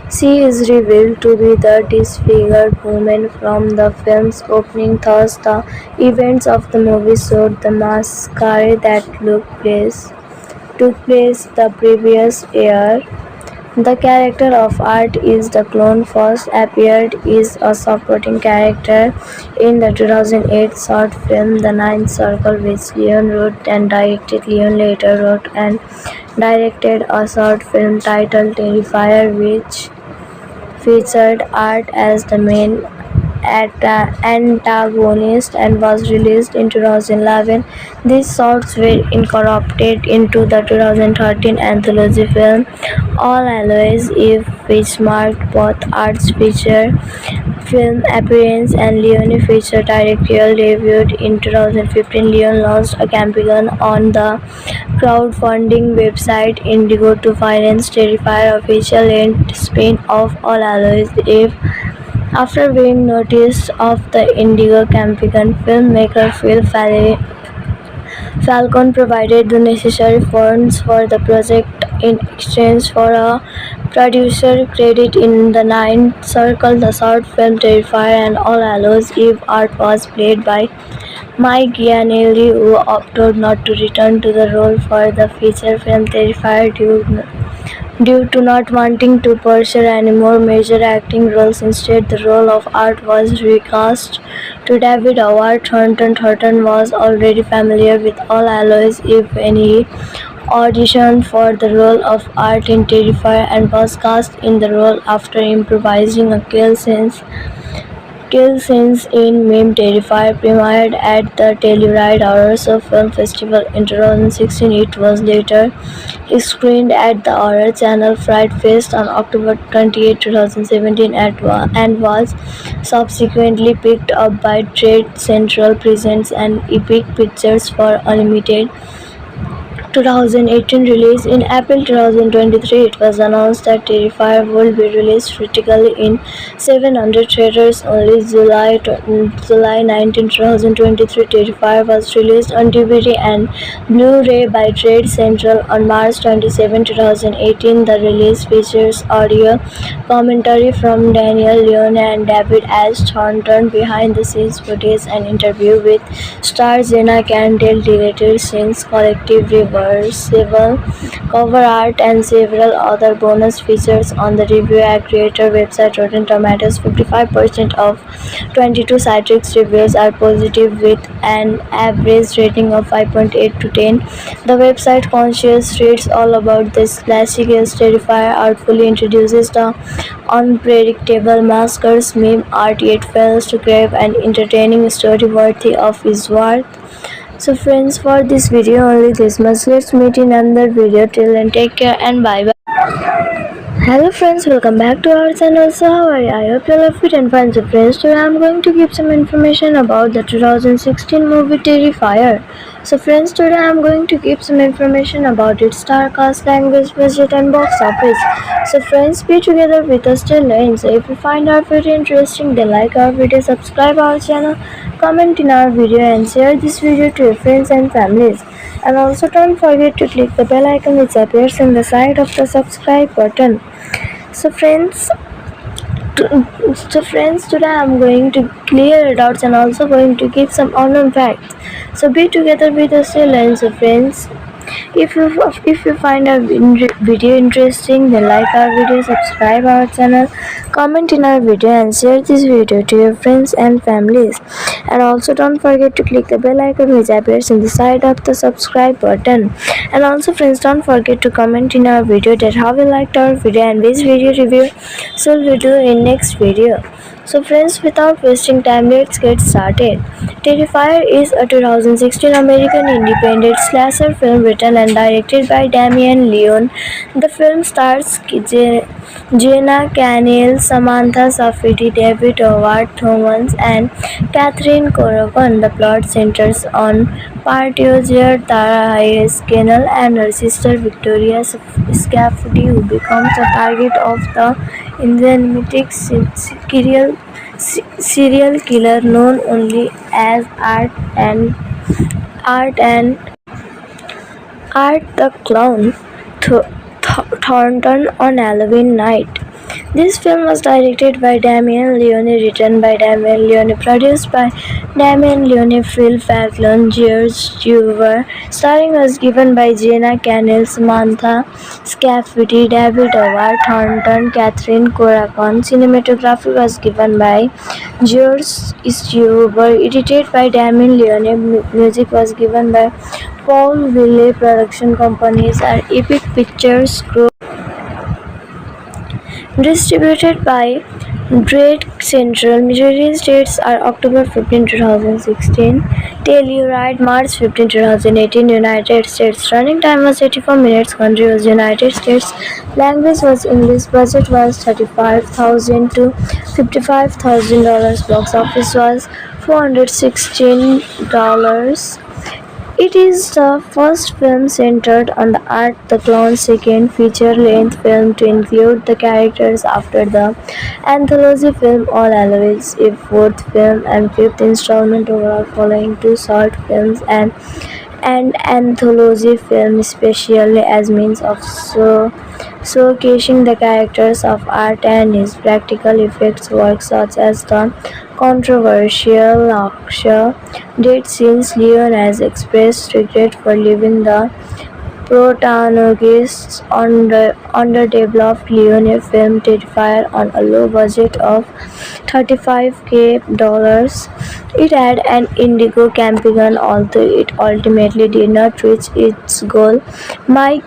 She is revealed to be the disfigured woman from the film's opening. Thus, the events of the movie showed the massacre that took place the previous year. The character of Art is the clone first appeared is a supporting character in the 2008 short film The Ninth Circle, which Leon wrote and directed. Leon later wrote and directed a short film titled Terrifier, which featured Art as the main antagonist and was released in 2011. These shorts were incorporated into the 2013 anthology film All Hallows Eve, which marked both Art's feature film appearance and Leone's feature directorial debut. In 2015, Leon launched a campaign on the crowdfunding website Indigo to finance Terrifier official-length spin-off All Hallows Eve. After being noticed of the Indigo campaign, filmmaker Phil Falcon provided the necessary funds for the project in exchange for a producer credit in The Ninth Circle. The short film Terrifier and All Hallows Eve Art was played by Mike Gianelli, who opted not to return to the role for the feature film Terrifier due to not wanting to pursue any more major acting roles. Instead, the role of Art was recast to David Howard Thornton. Thornton was already familiar with All Hallows Eve when he auditioned for the role of Art in Terrifier and was cast in the role after improvising a kill scenes in Meme. Terrifier premiered at the Telluride Horror Show Film Festival in 2016. It was later screened at the Horror Channel Fright Fest on October 28, 2017 and was subsequently picked up by Trade Central Presents and Epic Pictures for a limited 2018 release. In April 2023, it was announced that Terrifier would be released critically in 700 theaters. Only July 19, 2023, Terrifier was released on DVD and Blu-ray by Trade Central on March 27, 2018. The release features audio commentary from Daniel Leone and David S. Thornton, behind-the-scenes footage, and interview with star Jenna Candle, deleted scenes, collective reversal, cover art, and several other bonus features. On the review aggregator website Rotten Tomatoes, 55% of 22 Citrix reviews are positive with an average rating of 5.8 to 10. The website Conscious reads all about this classic as Terrifier artfully introduces the unpredictable maskers meme Art yet fails to crave an entertaining story worthy of his worth. So friends, for this video only this much. Let's meet in another video. Till then, take care and bye bye. Hello friends, welcome back to our channel. So how are you? I hope you love it and fine. So friends, today I am going to give some information about the 2016 movie Terrifier. So friends, today I am going to give some information about its star cast, language, budget and box office. So friends, be together with us till the end. So if you find our video interesting, then like our video, subscribe our channel, comment in our video and share this video to your friends and families. And also don't forget to click the bell icon which appears on the side of the subscribe button. So friends, today I'm going to clear doubts and also going to give some unknown facts. So be together with us till end. So friends, if you find our video interesting, then like our video, subscribe our channel, comment in our video and share this video to your friends and families. And also don't forget to click the bell icon which appears in the side of the subscribe button. And also friends, don't forget to comment in our video that how you liked our video and which video review so we'll do in next video. So friends, without wasting time, let's get started. Terrifier is a 2016 American independent slasher film written and directed by Damien Leone. The film stars Jenna Canel, Samantha Safdie, David Howard Thomas, and Catherine Corcoran. The plot centers on party-user Tara Hayes Kennel and her sister Victoria Safdie, who becomes the target of the enigmatic serial killer known only as Art the Clown Thornton on Halloween night. This film was directed by Damien Leone, written by Damien Leone, produced by Damien Leone, Phil Facklon, George Dewar. Starring was given by Jenna Canel, Samantha Safdie, David Howard Thornton, Catherine Corcoran. Cinematography was given by George Dewar, edited by Damien Leone. Music was given by Paul Wiley. Production companies are Epic Pictures Group. Distributed by Dread Central. Release dates are October 15, 2016. Telluride, March 15, 2018. United States. Running time was 84 minutes. Country was United States. Language was English. Budget was $35,000 to $55,000. Box office was $416. It is the first film centered on the Art the Clown's second feature-length film to include the characters after the anthology film All Hallows Eve, fourth film and fifth installment overall, following two short films and an anthology film, especially as means of showcasing the characters of Art and his practical effects work, such as the controversial Laksha date scenes. Leon has expressed regret for leaving the protagonists on the underdeveloped Leone film Terrifier on a low budget of $35,000. It had an Indigo camping, although it ultimately did not reach its goal. Mike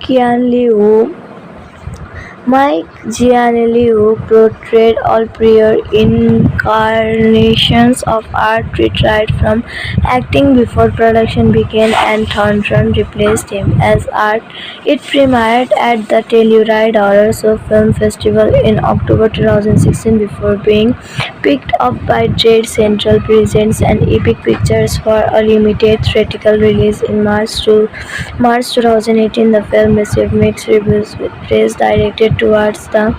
Giannelli, who portrayed all prior incarnations of Art, retired from acting before production began, and Thornton replaced him as Art. It premiered at the Telluride Horror Show Film Festival in October 2016 before being picked up by Dread Central Presents and Epic Pictures for a limited theatrical release in March 2018. The film received mixed reviews, with praise directed towards the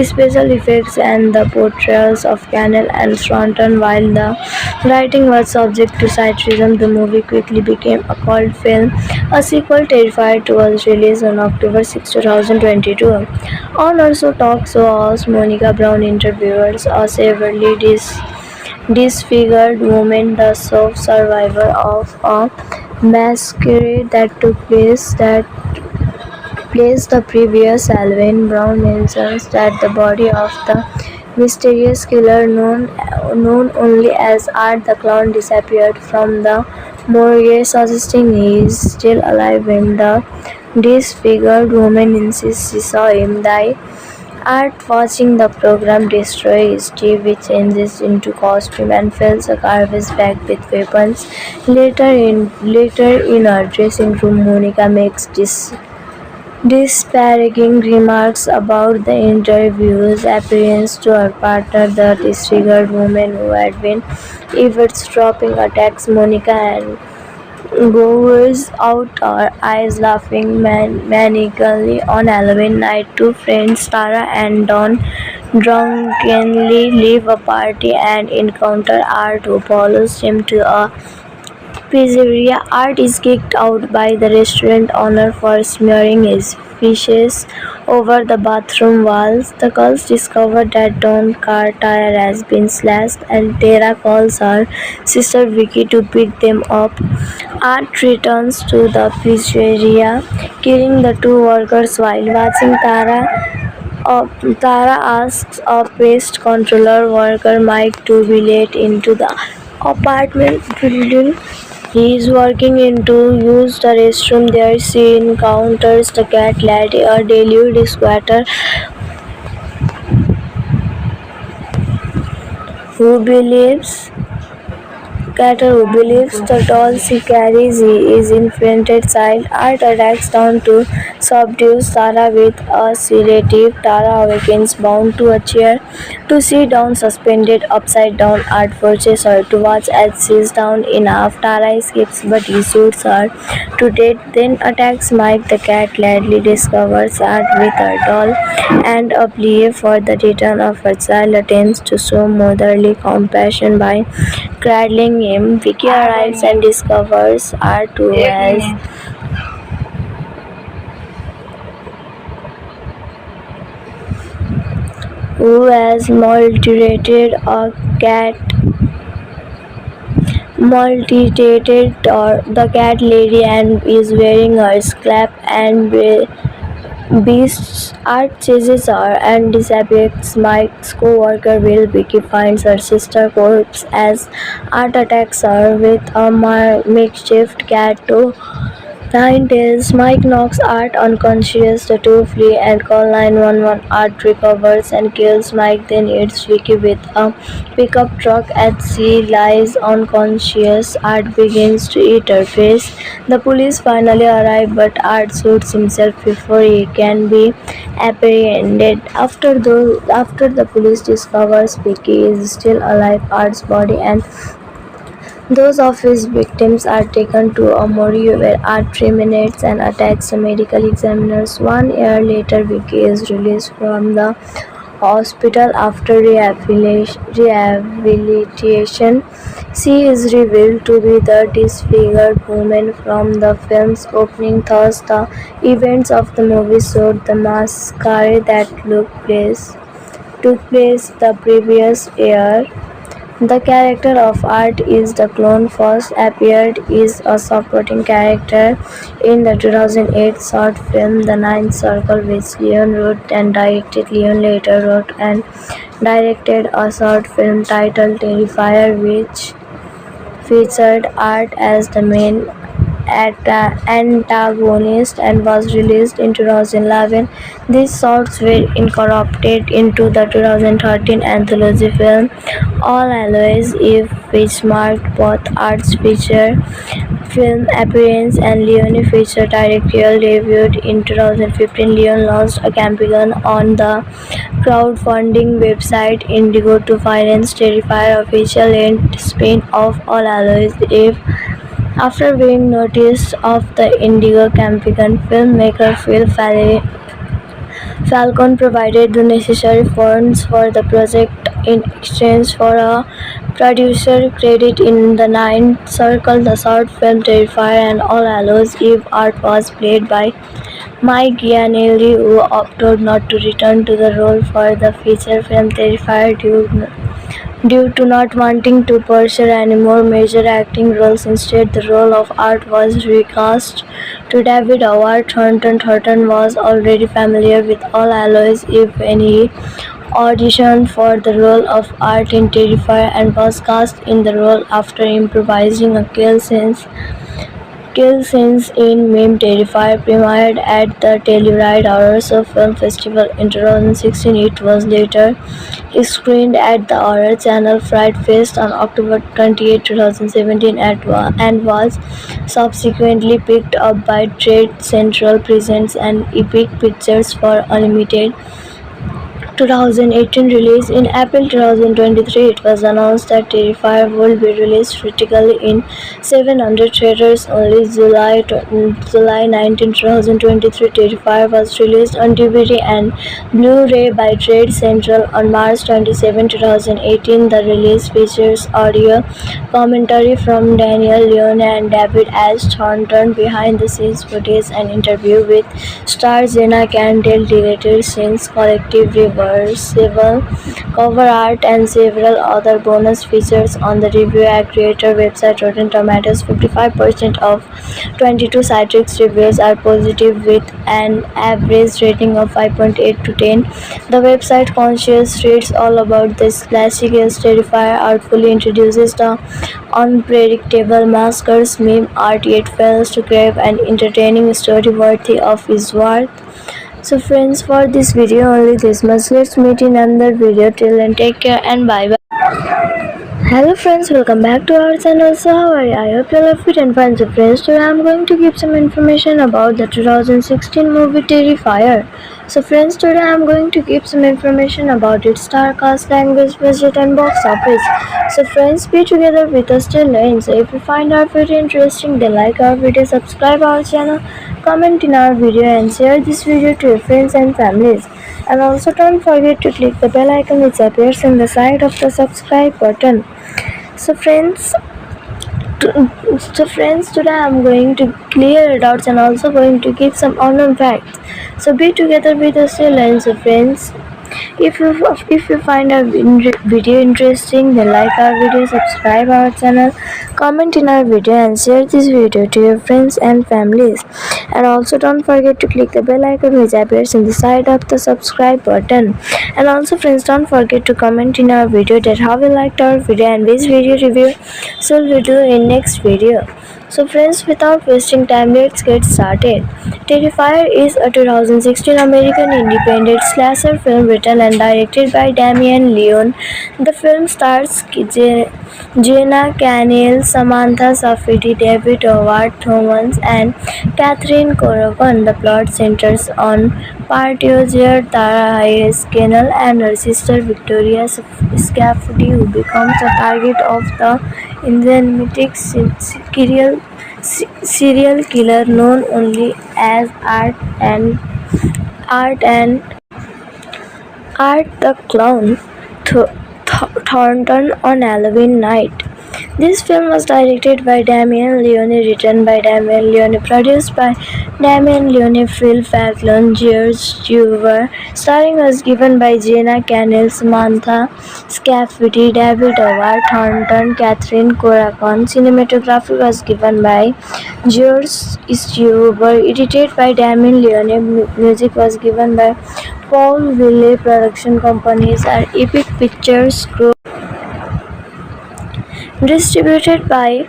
special effects and the portrayals of Cannell and Thornton. While the writing was subject to criticism, the movie quickly became a cult film. A sequel, Terrifier 2, was released on October 6, 2022. On also talk show host Monica Brown interviewers a severely disfigured woman, the sole survivor of a masquerade that took place the previous Halloween. Brown mentions that the body of the mysterious killer, known only as Art the Clown, disappeared from the morgue, suggesting he is still alive. When the disfigured woman insists she saw him die, Art, watching the program destroy his TV, changes into costume and fills a garbage bag with weapons. Later in her dressing room, Monica makes Disparaging remarks about the interview's appearance to her partner, the disfigured woman who had been eavesdropping, attacks Monica and goes out her eyes laughing manically on Halloween night. Two friends, Tara and Dawn, drunkenly leave a party and encounter Art, who follows him to a pizzeria. Art is kicked out by the restaurant owner for smearing his fishes over the bathroom walls. The girls discover that Dawn's car tire has been slashed and Tara calls her sister Vicky to pick them up. Art returns to the pizzeria, killing the two workers while watching Tara asks a pest controller worker Mike to be let into the apartment building. He is working in to use the restroom there. She encounters the cat lady, a deluded squatter who believes who believes the doll she carries is infant child. Art attacks down to subdue Sarah with a sedative. Tara awakens bound to a chair to see Dawn suspended upside down. Art forces her to watch as she is down enough. Tara escapes but he shoots her to death, then attacks Mike. The cat gladly discovers Art with her doll and a plea for the return of her child attempts to show motherly compassion by cradling him. Vicky arrives and discovers Art who has maltreated the cat lady and is wearing her scalp and beasts. Art chases her and disappears. Mike's co-worker Will. Vicky finds her sister corpse as Art attacks her with a makeshift cat to nine tails. Mike knocks Art unconscious. The two flee and call 911. Art recovers and kills Mike, then hits Vicky with a pickup truck as she lies unconscious. Art begins to eat her face. The police finally arrive, but Art shoots himself before he can be apprehended. After the police discovers Vicky is still alive, Art's body and those of his victims are taken to a morgue where Art terminates and attacks the medical examiners. 1 year later, Vicky is released from the hospital after rehabilitation. She is revealed to be the disfigured woman from the film's opening. Thus, the events of the movie showed the massacre that took place the previous year. The character of Art is the clone first appeared is a supporting character in the 2008 short film The Ninth Circle, which Leon wrote and directed. Leon later wrote and directed a short film titled Terrifier, which featured Art as the main antagonist and was released in 2011. These shorts were incorporated into the 2013 anthology film All Hallows Eve, which marked both Art's feature film appearance and Leone's feature directorial debut. In 2015, Leon launched a campaign on the crowdfunding website Indigo to finance Terrifier official length spin-off All Hallows Eve. After being noticed of the Indigo campaign, filmmaker Phil Falcon provided the necessary funds for the project in exchange for a producer credit in The Ninth Circle. The short film Terrifier and All Hallows Eve Art was played by Mike Gianelli, who opted not to return to the role for the feature film Terrifier due to not wanting to pursue any more major acting roles. Instead, the role of Art was recast to David Howard Thornton. Thornton was already familiar with All Hallows Eve when he auditioned for the role of Art in Terrifier and was cast in the role after improvising a kill scene kill scenes in Meme Terrifier premiered at the Telluride Horror Film Festival in 2016. It was later screened at the Horror Channel Fright Fest on October 28, 2017 and was subsequently picked up by Trade Central Presents and Epic Pictures for Unlimited 2018 release. In April 2023, it was announced that Terrifier would be released critically in 700 theaters. Only July 19, 2023, Terrifier was released on DVD and Blu-ray by Trade Central on March 27, 2018. The release features audio commentary from Daniel Leone and David S. Thornton, behind-the-scenes footage, and interview with star Jenna Candle, deleted scenes, collective reversible cover art, and several other bonus features on the review aggregator website Rotten Tomatoes. 55% of 22 Citrix reviews are positive with an average rating of 5.8 to 10. The website Conscious reads all about this classic Terrifier artfully introduces the unpredictable maskers meme art yet fails to crave an entertaining story worthy of his worth. So friends, for this video only this much. Let's meet in another video. Till then, take care and bye bye. Hello friends, welcome back to our channel. So how are you? I hope you love it and fine. So friends, today I am going to give some information about the 2016 movie Terrifier. So friends, today I am going to give some information about its star cast, language, budget and box office. So friends, be together with us till the end. So if you find our video interesting, then like our video, subscribe our channel, comment in our video and share this video to your friends and families. And also don't forget to click the bell icon which appears on the side of the subscribe button. So friends, today I'm going to clear your doubts and also going to give some unknown facts. So be together with us till end. So friends, if you find our video interesting, then like our video, subscribe our channel, comment in our video and share this video to your friends and families. And also don't forget to click the bell icon which appears in the side of the subscribe button. And also friends, don't forget to comment in our video that how you liked our video and which video review so we'll do in next video. So friends, without wasting time, let's get started. Terrifier is a 2016 American independent slasher film written and directed by Damien Leone. The film stars Jenna Cannell, Samantha Safdie, David Howard Thomas, and Catherine Corcoran. The plot centers on party-user Tara Hayes Cannell and her sister Victoria Safdie, who becomes the target of the enigmatic serial killer known only as Art the Clown Thornton on Halloween night. This film was directed by Damien Leone, written by Damien Leone, produced by Damien Leone, Phil Facklon, George Dewar. Starring was given by Jenna Cannell, Samantha Safdie, David Howard Thornton, Catherine Corcoran. Cinematography was given by George Dewar, edited by Damien Leone. Music was given by Paul Wiley. Production companies are Epic Pictures Group. Distributed by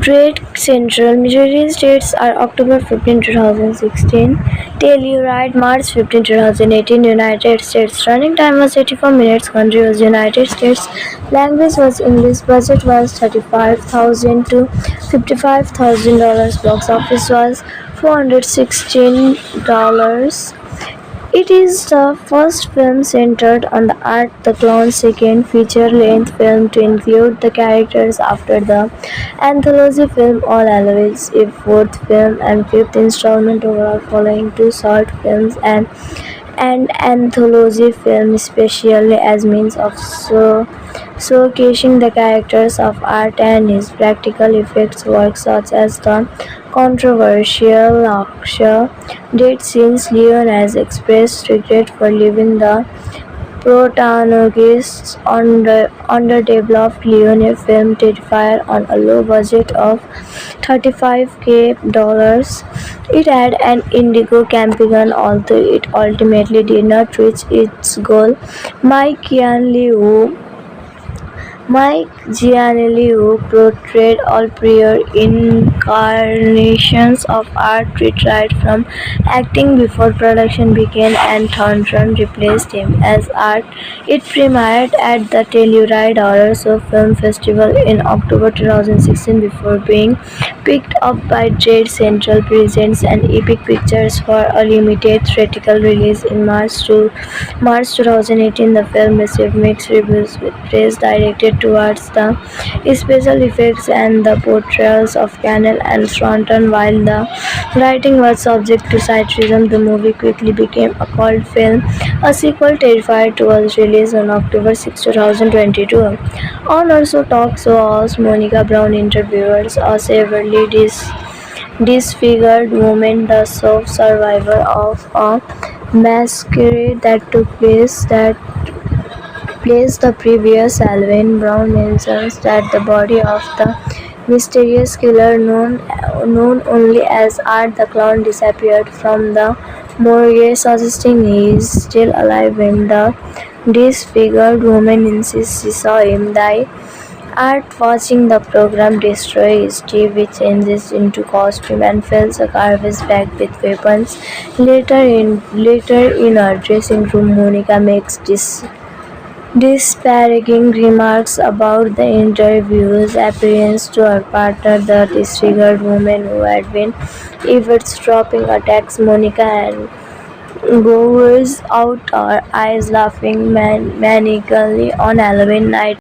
Trade Central. Release dates are October 15, 2016, Telluride, March 15, 2018, United States. Running time was 84 minutes. Country was United States. Language was English. Budget was $35,000 to $55,000. Box office was $416. It is the first film centered on the Art the Clown's second feature-length film to include the characters after the anthology film All Hallows Eve, fourth film and fifth installment overall, following two short films and an anthology film, especially as means of showcasing the characters of Art and his practical effects work, such as the controversial Laksha date scenes. Leone has expressed regret for leaving the protagonist's underdeveloped Leone film Terrifier on a low budget of $35,000. It had an Indigo camping, although it ultimately did not reach its goal. Mike Yanley, who Mike Giannelli, who portrayed all prior incarnations of Art, retired from acting before production began and Thornton replaced him as Art. It premiered at the Telluride Horror Show Film Festival in October 2016 before being picked up by Jade Central Presents and Epic Pictures for a limited theatrical release in March 2018. The film received mixed reviews with praise directed towards the special effects and the portrayals of Cannell and Thornton. While the writing was subject to criticism, the movie quickly became a cult film. A sequel, Terrified 2, was released on October 6, 2022. On also talk show host Monica Brown interviewed a severely disfigured woman, the sole survivor of a masquerade that took place the previous Halloween. Brown mentions that the body of the mysterious killer, known only as Art the Clown, disappeared from the morgue, suggesting he is still alive when the disfigured woman insists she saw him die. Art, watching the program destroy his TV, changes into costume and fills a garbage bag with weapons. Later in her dressing room, Monica makes disparaging remarks about the interview's appearance to her partner, the disfigured woman who had been eavesdropping, attacks Monica and gouges out her eyes, laughing manically on Halloween night.